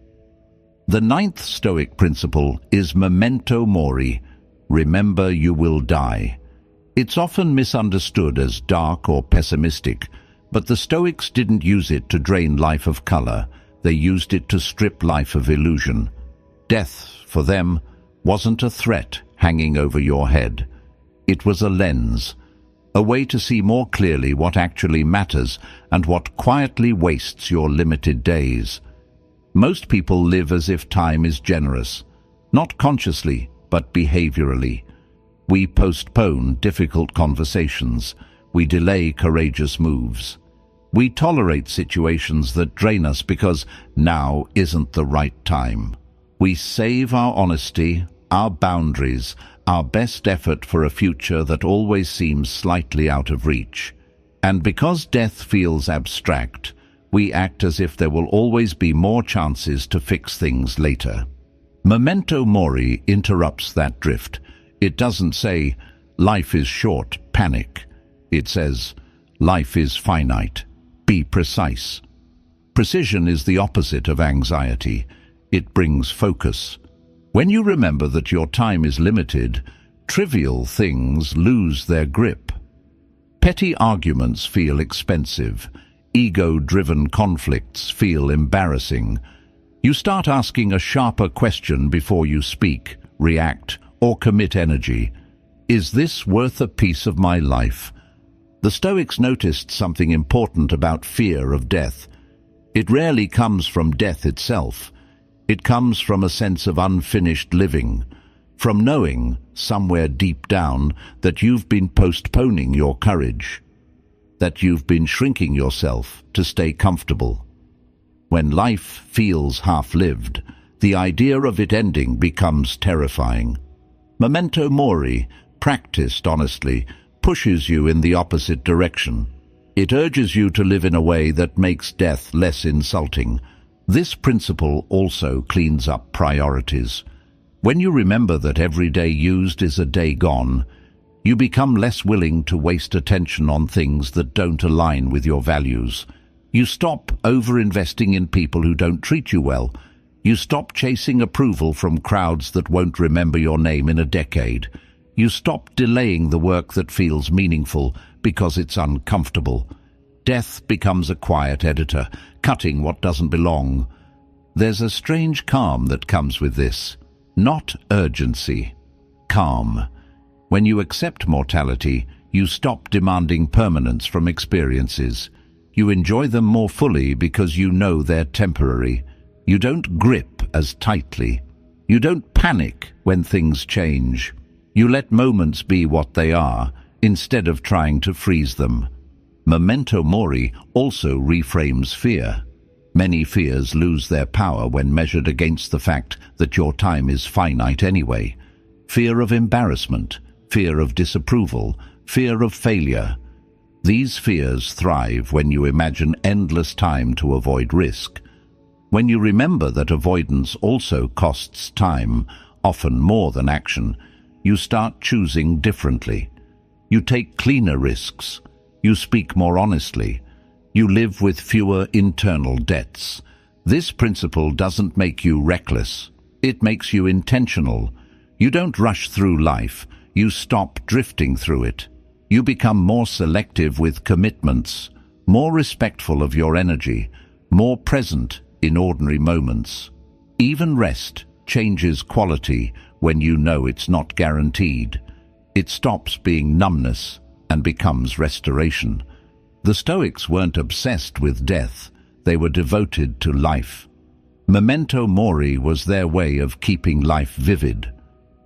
The ninth Stoic principle is memento mori, remember you will die. It's often misunderstood as dark or pessimistic, but the Stoics didn't use it to drain life of color. They used it to strip life of illusion. Death, for them, wasn't a threat hanging over your head. It was a lens, a way to see more clearly what actually matters and what quietly wastes your limited days. Most people live as if time is generous, not consciously, but behaviorally. We postpone difficult conversations. We delay courageous moves. We tolerate situations that drain us because now isn't the right time. We save our honesty, our boundaries, our best effort for a future that always seems slightly out of reach. And because death feels abstract, we act as if there will always be more chances to fix things later. Memento mori interrupts that drift. It doesn't say, "Life is short, panic." It says, "Life is finite, be precise." Precision is the opposite of anxiety. It brings focus. When you remember that your time is limited, trivial things lose their grip. Petty arguments feel expensive. Ego-driven conflicts feel embarrassing. You start asking a sharper question before you speak, react, or commit energy. Is this worth a piece of my life? The Stoics noticed something important about fear of death. It rarely comes from death itself. It comes from a sense of unfinished living, from knowing, somewhere deep down, that you've been postponing your courage, that you've been shrinking yourself to stay comfortable. When life feels half-lived, the idea of it ending becomes terrifying. Memento mori, practiced honestly, pushes you in the opposite direction. It urges you to live in a way that makes death less insulting. This principle also cleans up priorities. When you remember that every day used is a day gone, you become less willing to waste attention on things that don't align with your values. You stop over-investing in people who don't treat you well. You stop chasing approval from crowds that won't remember your name in a decade. You stop delaying the work that feels meaningful because it's uncomfortable. Death becomes a quiet editor, cutting what doesn't belong. There's a strange calm that comes with this. Not urgency. Calm. When you accept mortality, you stop demanding permanence from experiences. You enjoy them more fully because you know they're temporary. You don't grip as tightly. You don't panic when things change. You let moments be what they are, instead of trying to freeze them. Memento mori also reframes fear. Many fears lose their power when measured against the fact that your time is finite anyway. Fear of embarrassment, fear of disapproval, fear of failure. These fears thrive when you imagine endless time to avoid risk. When you remember that avoidance also costs time, often more than action, you start choosing differently. You take cleaner risks. You speak more honestly. You live with fewer internal debts. This principle doesn't make you reckless. It makes you intentional. You don't rush through life. You stop drifting through it. You become more selective with commitments, more respectful of your energy, more present in ordinary moments. Even rest changes quality when you know it's not guaranteed. It stops being numbness and becomes restoration. The Stoics weren't obsessed with death. They were devoted to life. Memento mori was their way of keeping life vivid.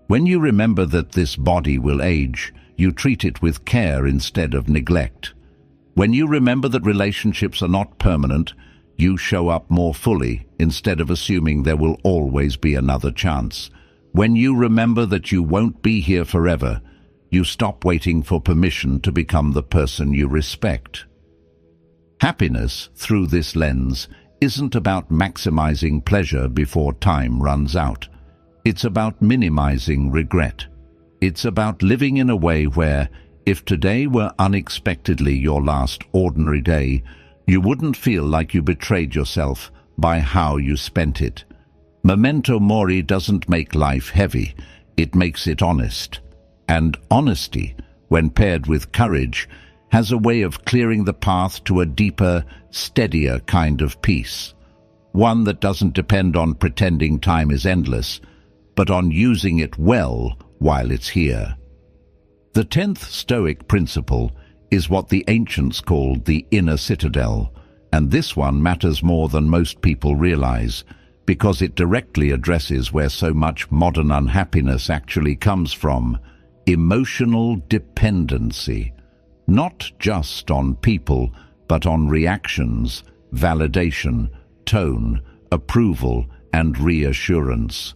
When you remember that this body will age, you treat it with care instead of neglect. When you remember that relationships are not permanent, you show up more fully instead of assuming there will always be another chance. When you remember that you won't be here forever, you stop waiting for permission to become the person you respect. Happiness, through this lens, isn't about maximizing pleasure before time runs out. It's about minimizing regret. It's about living in a way where, if today were unexpectedly your last ordinary day, you wouldn't feel like you betrayed yourself by how you spent it. Memento mori doesn't make life heavy, it makes it honest. And honesty, when paired with courage, has a way of clearing the path to a deeper, steadier kind of peace. One that doesn't depend on pretending time is endless, but on using it well while it's here. The 10th Stoic principle is what the ancients called the inner citadel, and this one matters more than most people realize, because it directly addresses where so much modern unhappiness actually comes from: emotional dependency. Not just on people, but on reactions, validation, tone, approval, and reassurance.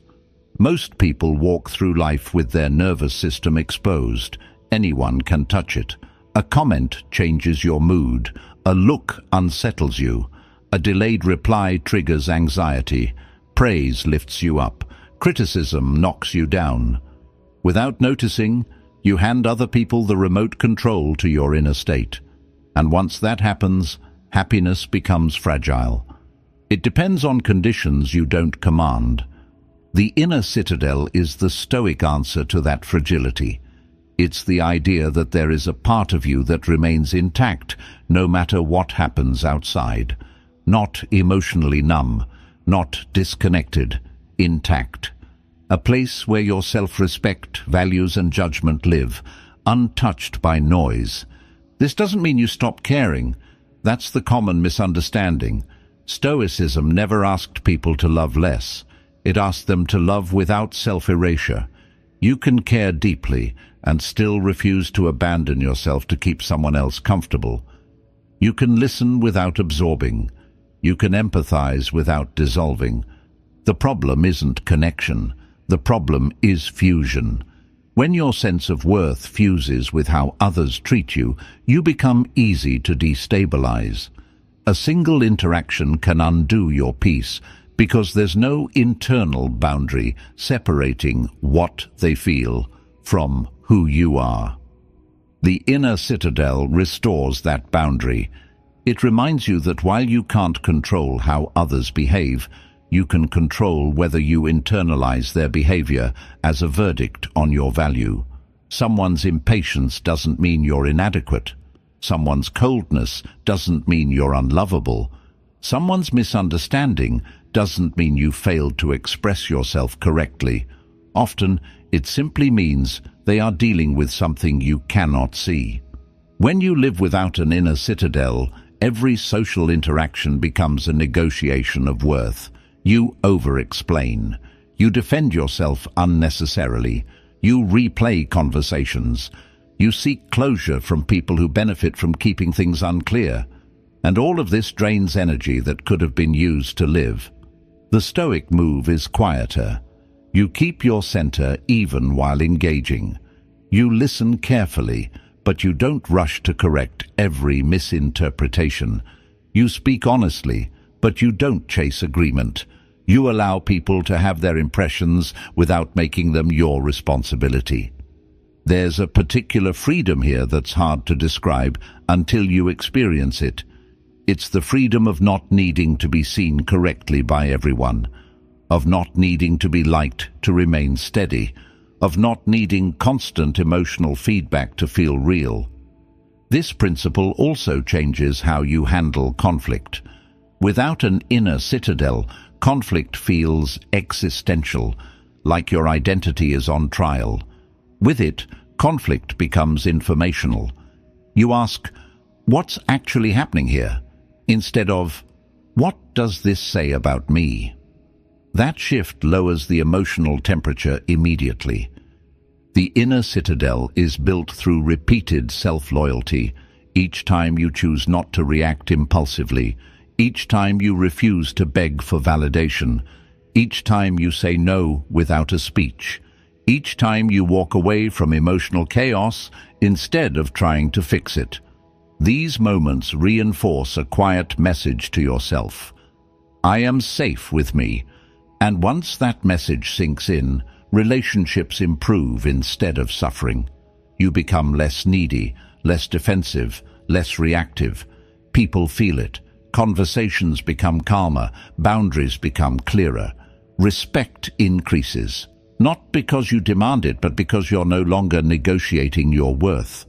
Most people walk through life with their nervous system exposed. Anyone can touch it. A comment changes your mood. A look unsettles you. A delayed reply triggers anxiety. Praise lifts you up. Criticism knocks you down. Without noticing, you hand other people the remote control to your inner state. And once that happens, happiness becomes fragile. It depends on conditions you don't command. The inner citadel is the Stoic answer to that fragility. It's the idea that there is a part of you that remains intact no matter what happens outside. Not emotionally numb, not disconnected, intact. A place where your self-respect, values and judgment live, untouched by noise. This doesn't mean you stop caring. That's the common misunderstanding. Stoicism never asked people to love less. It asked them to love without self-erasure. You can care deeply and still refuse to abandon yourself to keep someone else comfortable. You can listen without absorbing. You can empathize without dissolving. The problem isn't connection. The problem is fusion. When your sense of worth fuses with how others treat you, you become easy to destabilize. A single interaction can undo your peace because there's no internal boundary separating what they feel from who you are. The inner citadel restores that boundary. It reminds you that while you can't control how others behave, you can control whether you internalize their behavior as a verdict on your value. Someone's impatience doesn't mean you're inadequate. Someone's coldness doesn't mean you're unlovable. Someone's misunderstanding doesn't mean you failed to express yourself correctly. Often, it simply means they are dealing with something you cannot see. When you live without an inner citadel, every social interaction becomes a negotiation of worth. You over-explain. You defend yourself unnecessarily. You replay conversations. You seek closure from people who benefit from keeping things unclear. And all of this drains energy that could have been used to live. The Stoic move is quieter. You keep your center even while engaging. You listen carefully, but you don't rush to correct every misinterpretation. You speak honestly, but you don't chase agreement. You allow people to have their impressions without making them your responsibility. There's a particular freedom here that's hard to describe until you experience it. It's the freedom of not needing to be seen correctly by everyone, of not needing to be liked to remain steady, of not needing constant emotional feedback to feel real. This principle also changes how you handle conflict. Without an inner citadel, conflict feels existential, like your identity is on trial. With it, conflict becomes informational. You ask, what's actually happening here? Instead of, what does this say about me? That shift lowers the emotional temperature immediately. The inner citadel is built through repeated self-loyalty. Each time you choose not to react impulsively, each time you refuse to beg for validation, each time you say no without a speech, each time you walk away from emotional chaos instead of trying to fix it. These moments reinforce a quiet message to yourself. I am safe with me. And once that message sinks in, relationships improve instead of suffering. You become less needy, less defensive, less reactive. People feel it. Conversations become calmer. Boundaries become clearer. Respect increases. Not because you demand it, but because you're no longer negotiating your worth.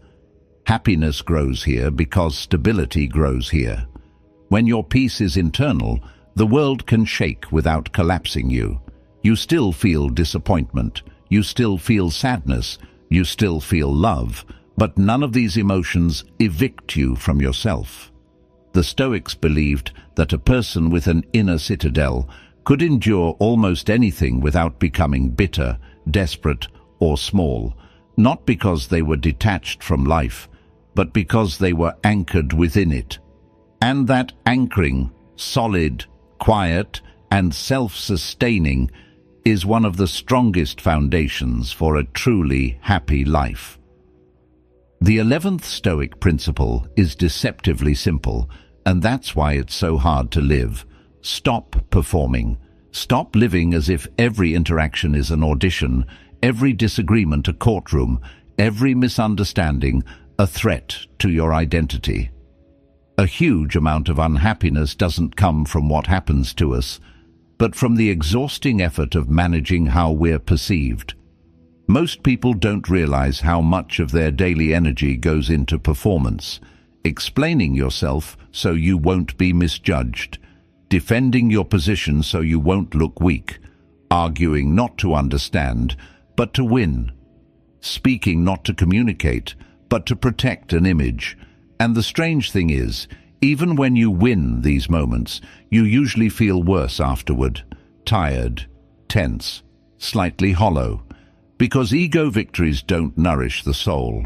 Happiness grows here because stability grows here. When your peace is internal, the world can shake without collapsing you. You still feel disappointment. You still feel sadness. You still feel love. But none of these emotions evict you from yourself. The Stoics believed that a person with an inner citadel could endure almost anything without becoming bitter, desperate, or small, not because they were detached from life, but because they were anchored within it. And that anchoring, solid, quiet, and self-sustaining, is one of the strongest foundations for a truly happy life. The 11th Stoic principle is deceptively simple, and that's why it's so hard to live. Stop performing. Stop living as if every interaction is an audition, every disagreement a courtroom, every misunderstanding a threat to your identity. A huge amount of unhappiness doesn't come from what happens to us, but from the exhausting effort of managing how we're perceived. Most people don't realize how much of their daily energy goes into performance, explaining yourself so you won't be misjudged, defending your position so you won't look weak, arguing not to understand, but to win, speaking not to communicate, but to protect an image. And the strange thing is, even when you win these moments, you usually feel worse afterward, tired, tense, slightly hollow, because ego victories don't nourish the soul.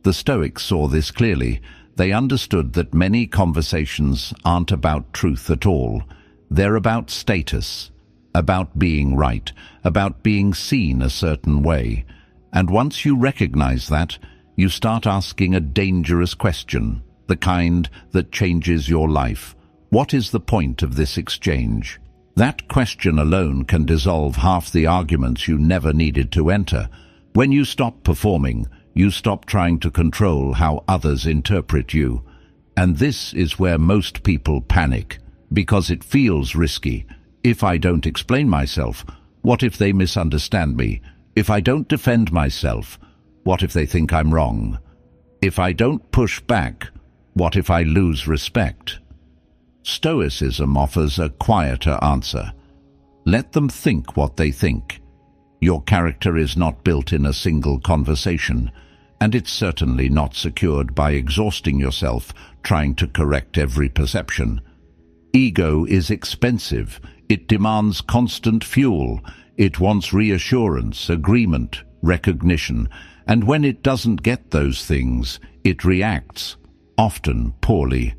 The Stoics saw this clearly. They understood that many conversations aren't about truth at all. They're about status, about being right, about being seen a certain way. And once you recognize that, you start asking a dangerous question, the kind that changes your life. What is the point of this exchange? That question alone can dissolve half the arguments you never needed to enter. When you stop performing, you stop trying to control how others interpret you. And this is where most people panic, because it feels risky. If I don't explain myself, what if they misunderstand me? If I don't defend myself, what if they think I'm wrong? If I don't push back, what if I lose respect? Stoicism offers a quieter answer. Let them think what they think. Your character is not built in a single conversation, and it's certainly not secured by exhausting yourself trying to correct every perception. Ego is expensive. It demands constant fuel. It wants reassurance, agreement, recognition, and when it doesn't get those things, it reacts, often poorly.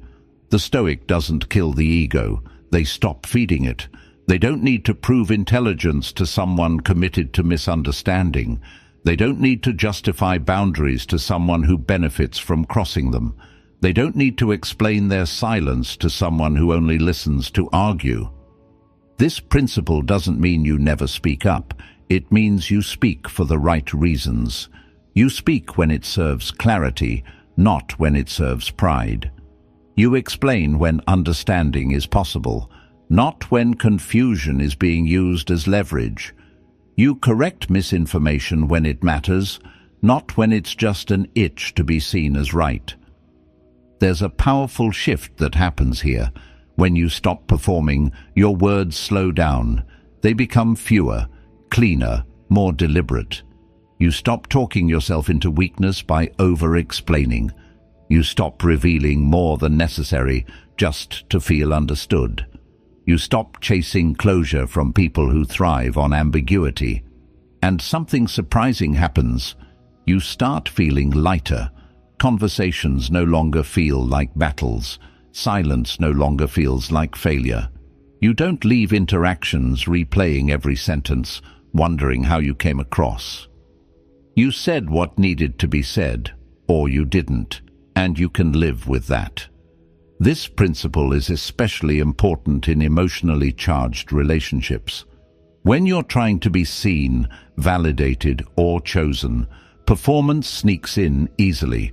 The Stoic doesn't kill the ego. They stop feeding it. They don't need to prove intelligence to someone committed to misunderstanding. They don't need to justify boundaries to someone who benefits from crossing them. They don't need to explain their silence to someone who only listens to argue. This principle doesn't mean you never speak up. It means you speak for the right reasons. You speak when it serves clarity, not when it serves pride. You explain when understanding is possible, not when confusion is being used as leverage. You correct misinformation when it matters, not when it's just an itch to be seen as right. There's a powerful shift that happens here. When you stop performing, your words slow down. They become fewer, cleaner, more deliberate. You stop talking yourself into weakness by over-explaining. You stop revealing more than necessary just to feel understood. You stop chasing closure from people who thrive on ambiguity. And something surprising happens. You start feeling lighter. Conversations no longer feel like battles. Silence no longer feels like failure. You don't leave interactions replaying every sentence, wondering how you came across. You said what needed to be said, or you didn't, and you can live with that. This principle is especially important in emotionally charged relationships. When you're trying to be seen, validated, or chosen, performance sneaks in easily.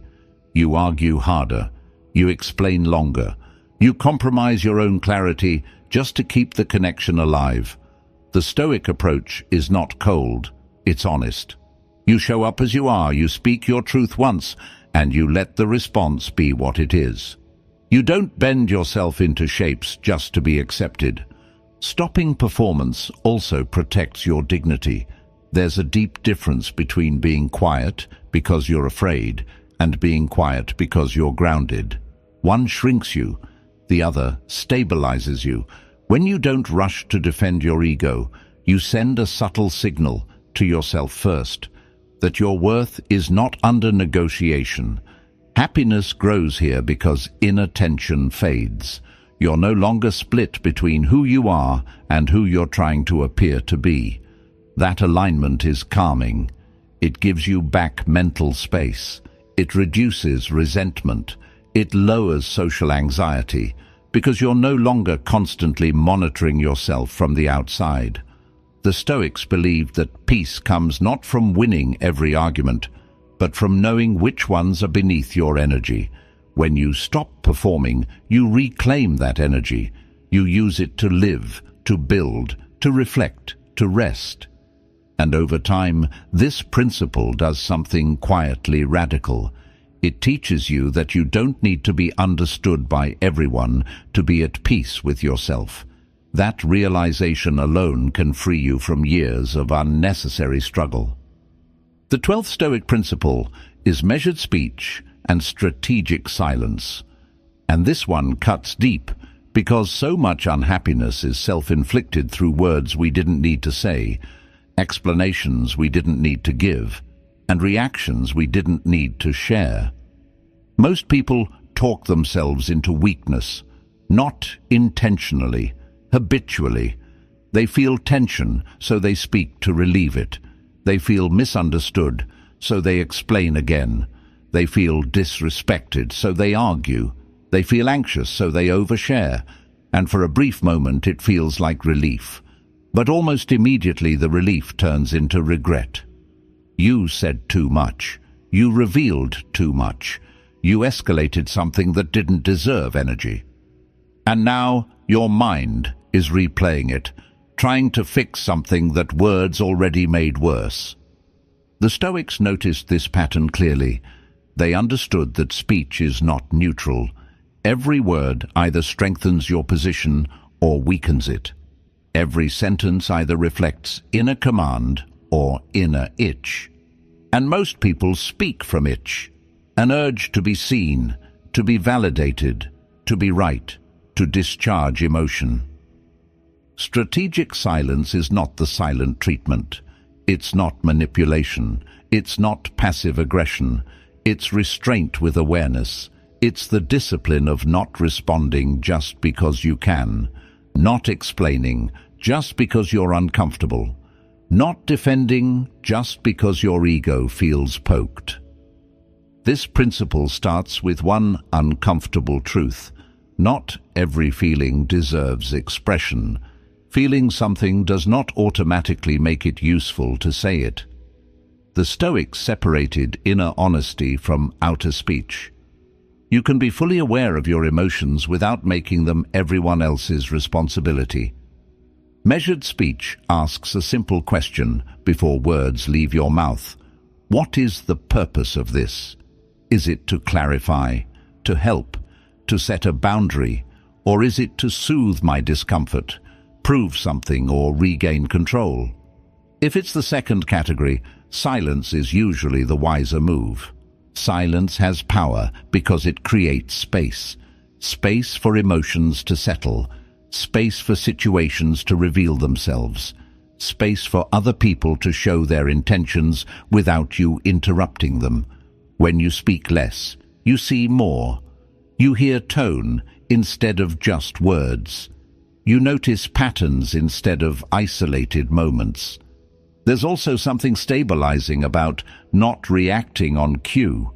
You argue harder. You explain longer. You compromise your own clarity just to keep the connection alive. The Stoic approach is not cold, it's honest. You show up as you are, you speak your truth once, and you let the response be what it is. You don't bend yourself into shapes just to be accepted. Stopping performance also protects your dignity. There's a deep difference between being quiet because you're afraid and being quiet because you're grounded. One shrinks you, the other stabilizes you. When you don't rush to defend your ego, you send a subtle signal to yourself first, that your worth is not under negotiation. Happiness grows here because inner tension fades. You're no longer split between who you are and who you're trying to appear to be. That alignment is calming. It gives you back mental space. It reduces resentment. It lowers social anxiety because you're no longer constantly monitoring yourself from the outside. The Stoics believed that peace comes not from winning every argument, but from knowing which ones are beneath your energy. When you stop performing, you reclaim that energy. You use it to live, to build, to reflect, to rest. And over time, this principle does something quietly radical. It teaches you that you don't need to be understood by everyone to be at peace with yourself. That realization alone can free you from years of unnecessary struggle. The 12th Stoic principle is measured speech and strategic silence. And this one cuts deep because so much unhappiness is self-inflicted through words we didn't need to say, explanations we didn't need to give, and reactions we didn't need to share. Most people talk themselves into weakness, not intentionally, habitually. They feel tension, so they speak to relieve it. They feel misunderstood, so they explain again. They feel disrespected, so they argue. They feel anxious, so they overshare. And for a brief moment it feels like relief. But almost immediately the relief turns into regret. You said too much. You revealed too much. You escalated something that didn't deserve energy. And now your mind is replaying it, trying to fix something that words already made worse. The Stoics noticed this pattern clearly. They understood that speech is not neutral. Every word either strengthens your position or weakens it. Every sentence either reflects inner command or inner itch. And most people speak from itch, an urge to be seen, to be validated, to be right, to discharge emotion. Strategic silence is not the silent treatment. It's not manipulation. It's not passive aggression. It's restraint with awareness. It's the discipline of not responding just because you can, not explaining just because you're uncomfortable, not defending just because your ego feels poked. This principle starts with one uncomfortable truth. Not every feeling deserves expression. Feeling something does not automatically make it useful to say it. The Stoics separated inner honesty from outer speech. You can be fully aware of your emotions without making them everyone else's responsibility. Measured speech asks a simple question before words leave your mouth. What is the purpose of this? Is it to clarify, to help, to set a boundary, or is it to soothe my discomfort, prove something, or regain control? If it's the second category, silence is usually the wiser move. Silence has power because it creates space. Space for emotions to settle, space for situations to reveal themselves, space for other people to show their intentions without you interrupting them. When you speak less, you see more. You hear tone instead of just words. You notice patterns instead of isolated moments. There's also something stabilizing about not reacting on cue.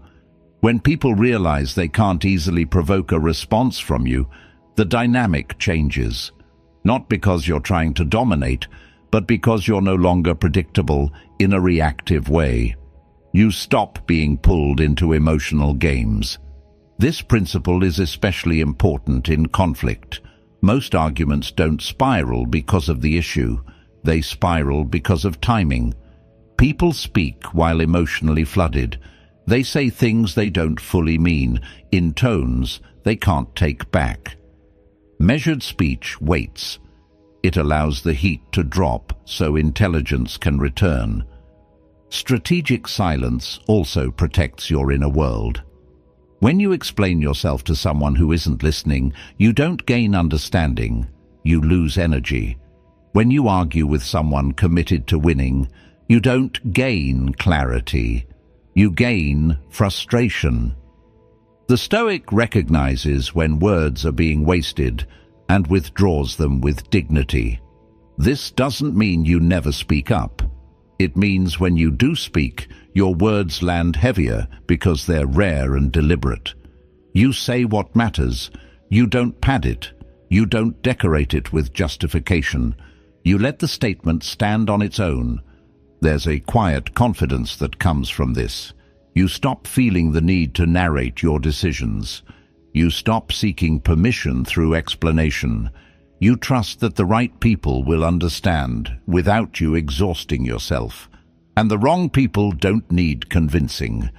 When people realize they can't easily provoke a response from you, the dynamic changes. Not because you're trying to dominate, but because you're no longer predictable in a reactive way. You stop being pulled into emotional games. This principle is especially important in conflict. Most arguments don't spiral because of the issue. They spiral because of timing. People speak while emotionally flooded. They say things they don't fully mean, in tones they can't take back. Measured speech waits. It allows the heat to drop so intelligence can return. Strategic silence also protects your inner world. When you explain yourself to someone who isn't listening, you don't gain understanding, you lose energy. When you argue with someone committed to winning, you don't gain clarity, you gain frustration. The Stoic recognizes when words are being wasted and withdraws them with dignity. This doesn't mean you never speak up. It means when you do speak, your words land heavier because they're rare and deliberate. You say what matters. You don't pad it. You don't decorate it with justification. You let the statement stand on its own. There's a quiet confidence that comes from this. You stop feeling the need to narrate your decisions. You stop seeking permission through explanation. You trust that the right people will understand without you exhausting yourself. And the wrong people don't need convincing.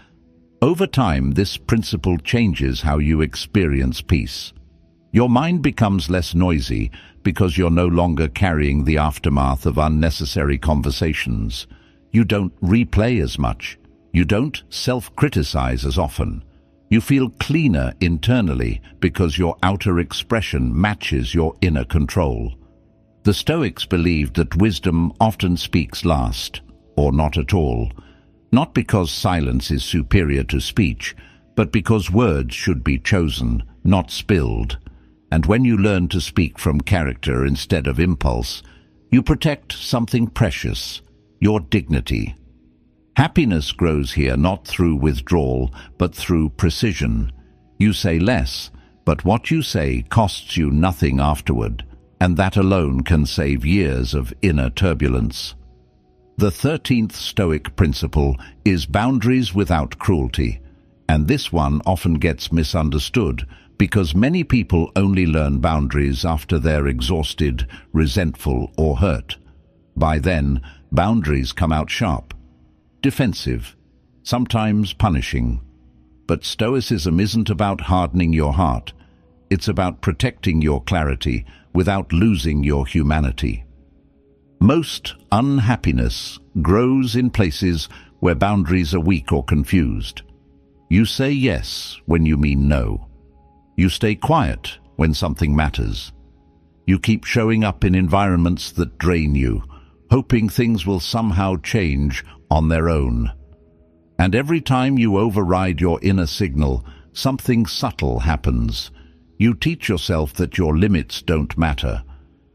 Over time, this principle changes how you experience peace. Your mind becomes less noisy because you're no longer carrying the aftermath of unnecessary conversations. You don't replay as much. You don't self-criticize as often. You feel cleaner internally because your outer expression matches your inner control. The Stoics believed that wisdom often speaks last, or not at all, not because silence is superior to speech, but because words should be chosen, not spilled. And when you learn to speak from character instead of impulse, you protect something precious, your dignity. Happiness grows here not through withdrawal, but through precision. You say less, but what you say costs you nothing afterward, and that alone can save years of inner turbulence. The 13th Stoic principle is boundaries without cruelty, and this one often gets misunderstood because many people only learn boundaries after they're exhausted, resentful, or hurt. By then, boundaries come out sharp, defensive, sometimes punishing. But Stoicism isn't about hardening your heart. It's about protecting your clarity without losing your humanity. Most unhappiness grows in places where boundaries are weak or confused. You say yes when you mean no. You stay quiet when something matters. You keep showing up in environments that drain you, hoping things will somehow change on their own. And every time you override your inner signal, something subtle happens. You teach yourself that your limits don't matter.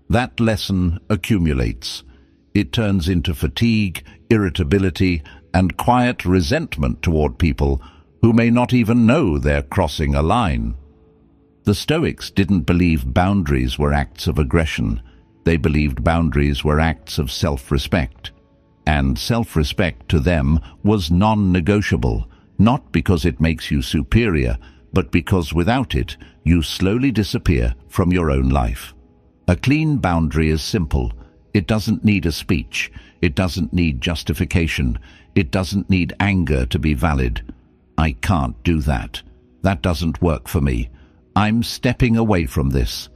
That lesson accumulates. It turns into fatigue, irritability, and quiet resentment toward people who may not even know they're crossing a line. The Stoics didn't believe boundaries were acts of aggression. They believed boundaries were acts of self-respect. And self-respect to them was non-negotiable, not because it makes you superior, but because without it, you slowly disappear from your own life. A clean boundary is simple. It doesn't need a speech. It doesn't need justification. It doesn't need anger to be valid. I can't do that. That doesn't work for me. I'm stepping away from this.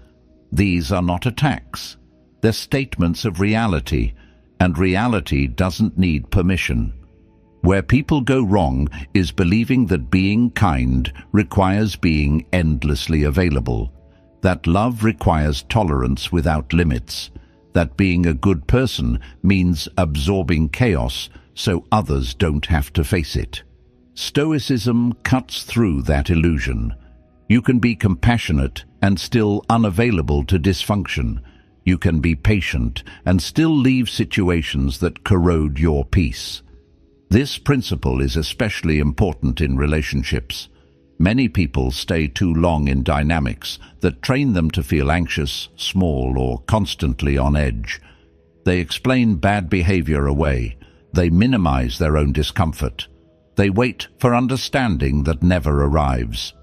These are not attacks. They're statements of reality, and reality doesn't need permission. Where people go wrong is believing that being kind requires being endlessly available, that love requires tolerance without limits, that being a good person means absorbing chaos so others don't have to face it. Stoicism cuts through that illusion. You can be compassionate and still unavailable to dysfunction. You can be patient and still leave situations that corrode your peace. This principle is especially important in relationships. Many people stay too long in dynamics that train them to feel anxious, small, or constantly on edge. They explain bad behavior away. They minimize their own discomfort. They wait for understanding that never arrives.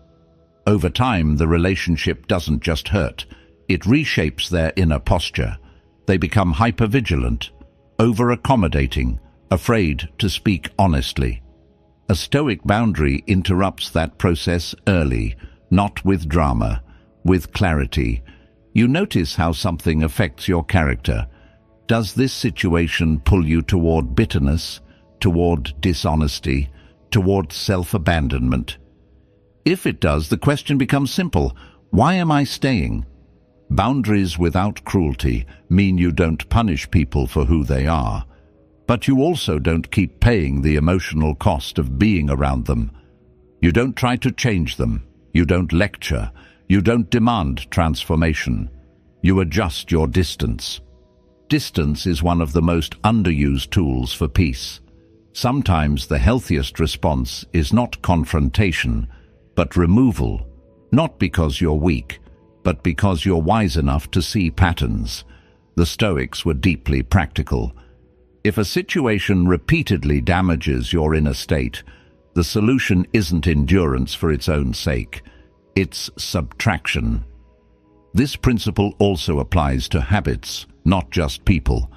Over time, the relationship doesn't just hurt. It reshapes their inner posture. They become hypervigilant, over-accommodating, afraid to speak honestly. A Stoic boundary interrupts that process early, not with drama, with clarity. You notice how something affects your character. Does this situation pull you toward bitterness, toward dishonesty, toward self-abandonment? If it does, the question becomes simple. Why am I staying? Boundaries without cruelty mean you don't punish people for who they are. But you also don't keep paying the emotional cost of being around them. You don't try to change them. You don't lecture. You don't demand transformation. You adjust your distance. Distance is one of the most underused tools for peace. Sometimes the healthiest response is not confrontation, but removal. Not because you're weak, but because you're wise enough to see patterns. The Stoics were deeply practical. If a situation repeatedly damages your inner state, the solution isn't endurance for its own sake. It's subtraction. This principle also applies to habits, not just people.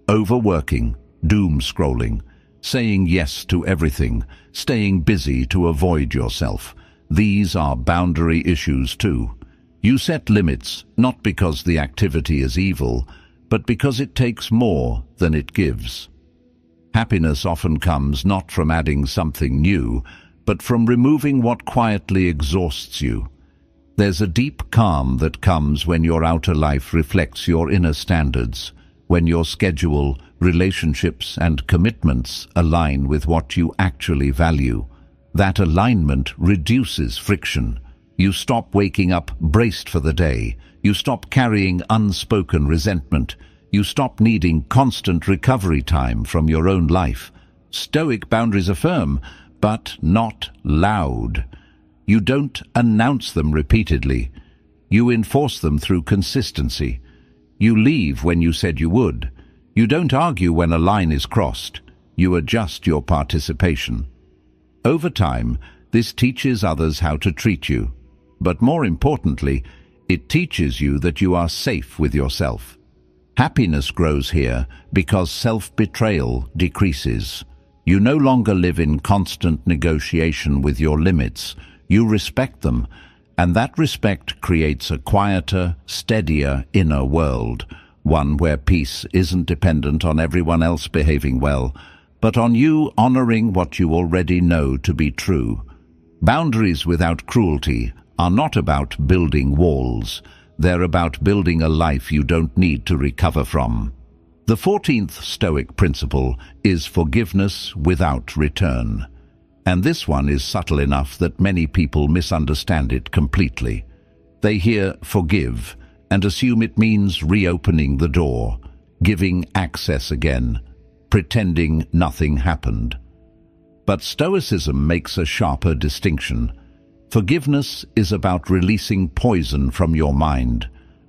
Overworking, doom scrolling, saying yes to everything, staying busy to avoid yourself. These are boundary issues too. You set limits not because the activity is evil, but because it takes more than it gives. Happiness often comes not from adding something new, but from removing what quietly exhausts you. There's a deep calm that comes when your outer life reflects your inner standards, when your schedule, relationships, and commitments align with what you actually value. That alignment reduces friction. You stop waking up braced for the day. You stop carrying unspoken resentment. You stop needing constant recovery time from your own life. Stoic boundaries are firm, but not loud. You don't announce them repeatedly. You enforce them through consistency. You leave when you said you would. You don't argue when a line is crossed. You adjust your participation. Over time, this teaches others how to treat you. But more importantly, it teaches you that you are safe with yourself. Happiness grows here because self-betrayal decreases. You no longer live in constant negotiation with your limits. You respect them, and that respect creates a quieter, steadier inner world, one where peace isn't dependent on everyone else behaving well, but on you honoring what you already know to be true. Boundaries without cruelty are not about building walls. They're about building a life you don't need to recover from. The 14th Stoic principle is forgiveness without return. And this one is subtle enough that many people misunderstand it completely. They hear forgive and assume it means reopening the door, giving access again, pretending nothing happened. But Stoicism makes a sharper distinction. Forgiveness is about releasing poison from your mind.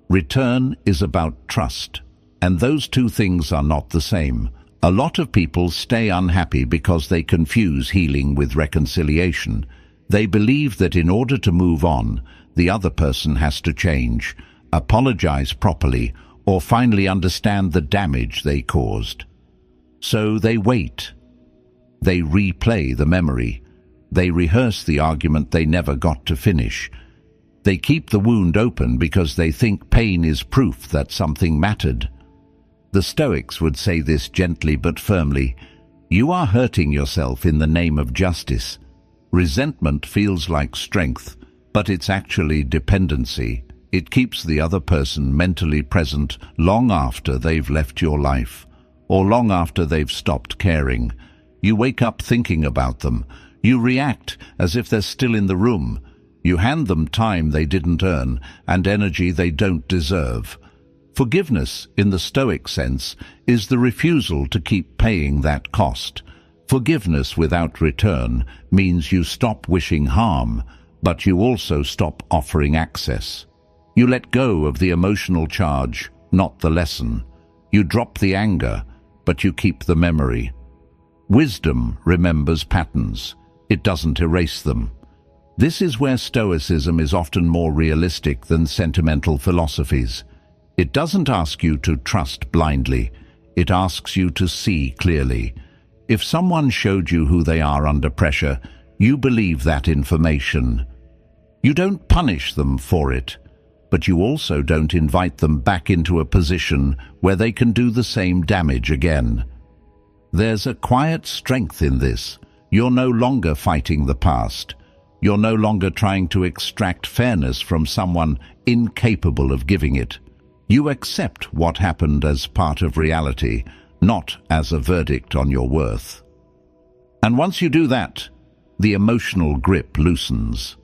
Return is about trust. And those two things are not the same. A lot of people stay unhappy because they confuse healing with reconciliation. They believe that in order to move on, the other person has to change, apologize properly, or finally understand the damage they caused. So they wait. They replay the memory. They rehearse the argument they never got to finish. They keep the wound open because they think pain is proof that something mattered. The Stoics would say this gently but firmly: you are hurting yourself in the name of justice. Resentment feels like strength, but it's actually dependency. It keeps the other person mentally present long after they've left your life, or long after they've stopped caring. You wake up thinking about them. You react as if they're still in the room. You hand them time they didn't earn and energy they don't deserve. Forgiveness, in the Stoic sense, is the refusal to keep paying that cost. Forgiveness without return means you stop wishing harm, but you also stop offering access. You let go of the emotional charge, not the lesson. You drop the anger, but you keep the memory. Wisdom remembers patterns. It doesn't erase them. This is where Stoicism is often more realistic than sentimental philosophies. It doesn't ask you to trust blindly. It asks you to see clearly. If someone showed you who they are under pressure, you believe that information. You don't punish them for it, but you also don't invite them back into a position where they can do the same damage again. There's a quiet strength in this. You're no longer fighting the past. You're no longer trying to extract fairness from someone incapable of giving it. You accept what happened as part of reality, not as a verdict on your worth. And once you do that, the emotional grip loosens.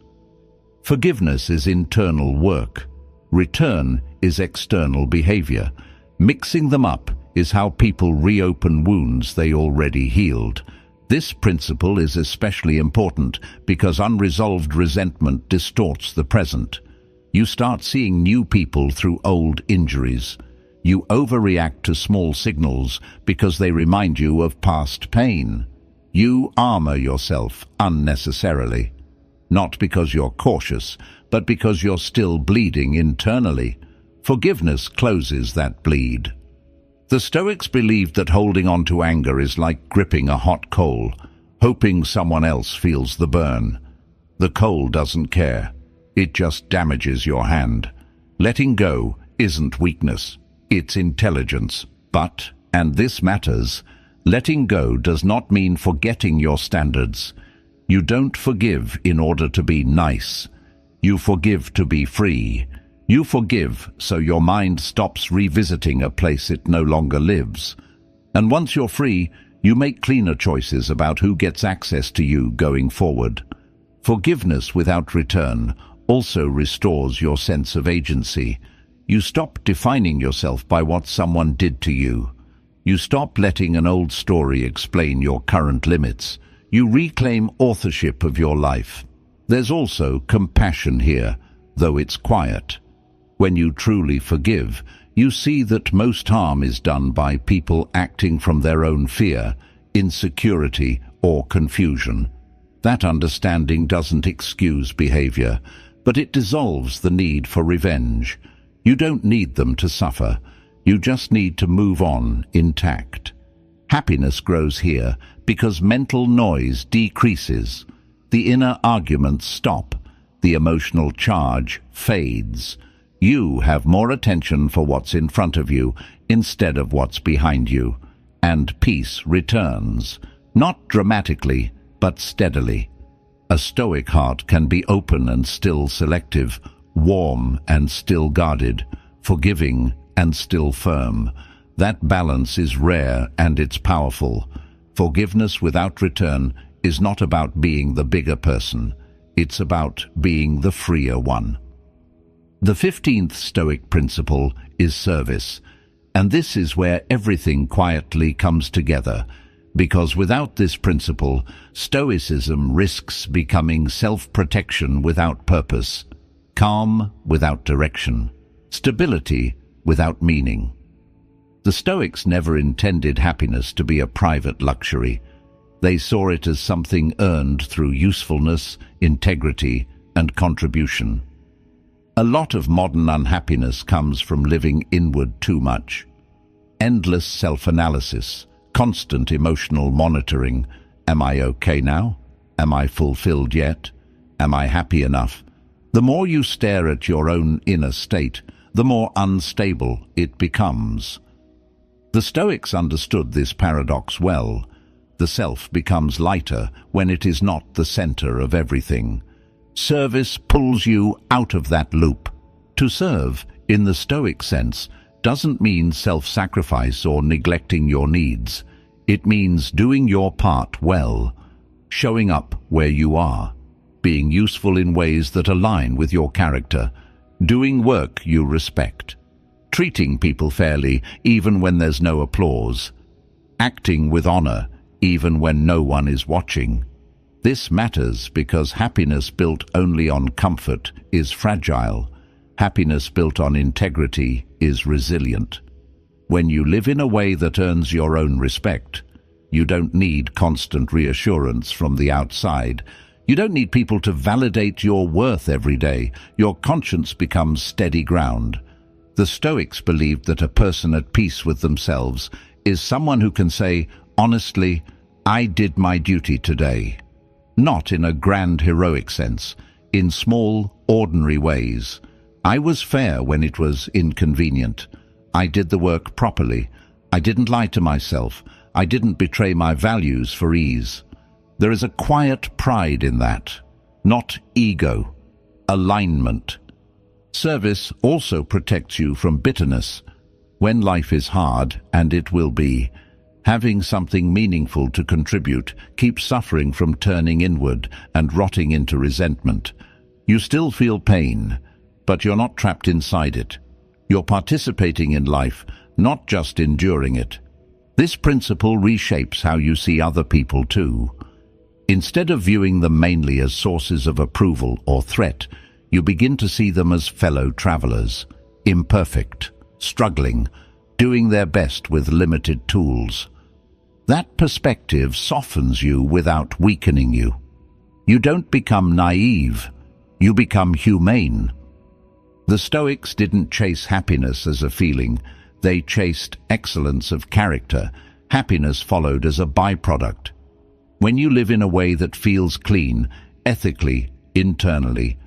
Forgiveness is internal work. Return is external behavior. Mixing them up is how people reopen wounds they already healed. This principle is especially important because unresolved resentment distorts the present. You start seeing new people through old injuries. You overreact to small signals because they remind you of past pain. You armor yourself unnecessarily, not because you're cautious, but because you're still bleeding internally. Forgiveness closes that bleed. The Stoics believed that holding on to anger is like gripping a hot coal, hoping someone else feels the burn. The coal doesn't care. It just damages your hand. Letting go isn't weakness, it's intelligence. But, and this matters, letting go does not mean forgetting your standards. You don't forgive in order to be nice. You forgive to be free. You forgive so your mind stops revisiting a place it no longer lives. And once you're free, you make cleaner choices about who gets access to you going forward. Forgiveness without return also restores your sense of agency. You stop defining yourself by what someone did to you. You stop letting an old story explain your current limits. You reclaim authorship of your life. There's also compassion here, though it's quiet. When you truly forgive, you see that most harm is done by people acting from their own fear, insecurity, or confusion. That understanding doesn't excuse behavior, but it dissolves the need for revenge. You don't need them to suffer. You just need to move on intact. Happiness grows here because mental noise decreases. The inner arguments stop. The emotional charge fades. You have more attention for what's in front of you instead of what's behind you, and peace returns, not dramatically, but steadily. A Stoic heart can be open and still selective, warm and still guarded, forgiving and still firm. That balance is rare and it's powerful. Forgiveness without return is not about being the bigger person. It's about being the freer one. The 15th Stoic principle is service, and this is where everything quietly comes together, because without this principle, Stoicism risks becoming self-protection without purpose, calm without direction, stability without meaning. The Stoics never intended happiness to be a private luxury. They saw it as something earned through usefulness, integrity, and contribution. A lot of modern unhappiness comes from living inward too much. Endless self-analysis, constant emotional monitoring. Am I okay now? Am I fulfilled yet? Am I happy enough? The more you stare at your own inner state, the more unstable it becomes. The Stoics understood this paradox well. The self becomes lighter when it is not the center of everything. Service pulls you out of that loop. To serve, in the Stoic sense, doesn't mean self-sacrifice or neglecting your needs. It means doing your part well, showing up where you are, being useful in ways that align with your character, doing work you respect, treating people fairly even when there's no applause, acting with honor even when no one is watching. This matters because happiness built only on comfort is fragile. Happiness built on integrity is resilient. When you live in a way that earns your own respect, you don't need constant reassurance from the outside. You don't need people to validate your worth every day. Your conscience becomes steady ground. The Stoics believed that a person at peace with themselves is someone who can say, honestly, I did my duty today. Not in a grand heroic sense, in small, ordinary ways. I was fair when it was inconvenient. I did the work properly. I didn't lie to myself. I didn't betray my values for ease. There is a quiet pride in that, not ego, alignment. Service also protects you from bitterness. When life is hard, and it will be, having something meaningful to contribute keeps suffering from turning inward and rotting into resentment. You still feel pain, but you're not trapped inside it. You're participating in life, not just enduring it. This principle reshapes how you see other people too. Instead of viewing them mainly as sources of approval or threat, you begin to see them as fellow travelers, imperfect, struggling, doing their best with limited tools. That perspective softens you without weakening you. You don't become naive, you become humane. The Stoics didn't chase happiness as a feeling, they chased excellence of character. Happiness followed as a byproduct. When you live in a way that feels clean, ethically, internally,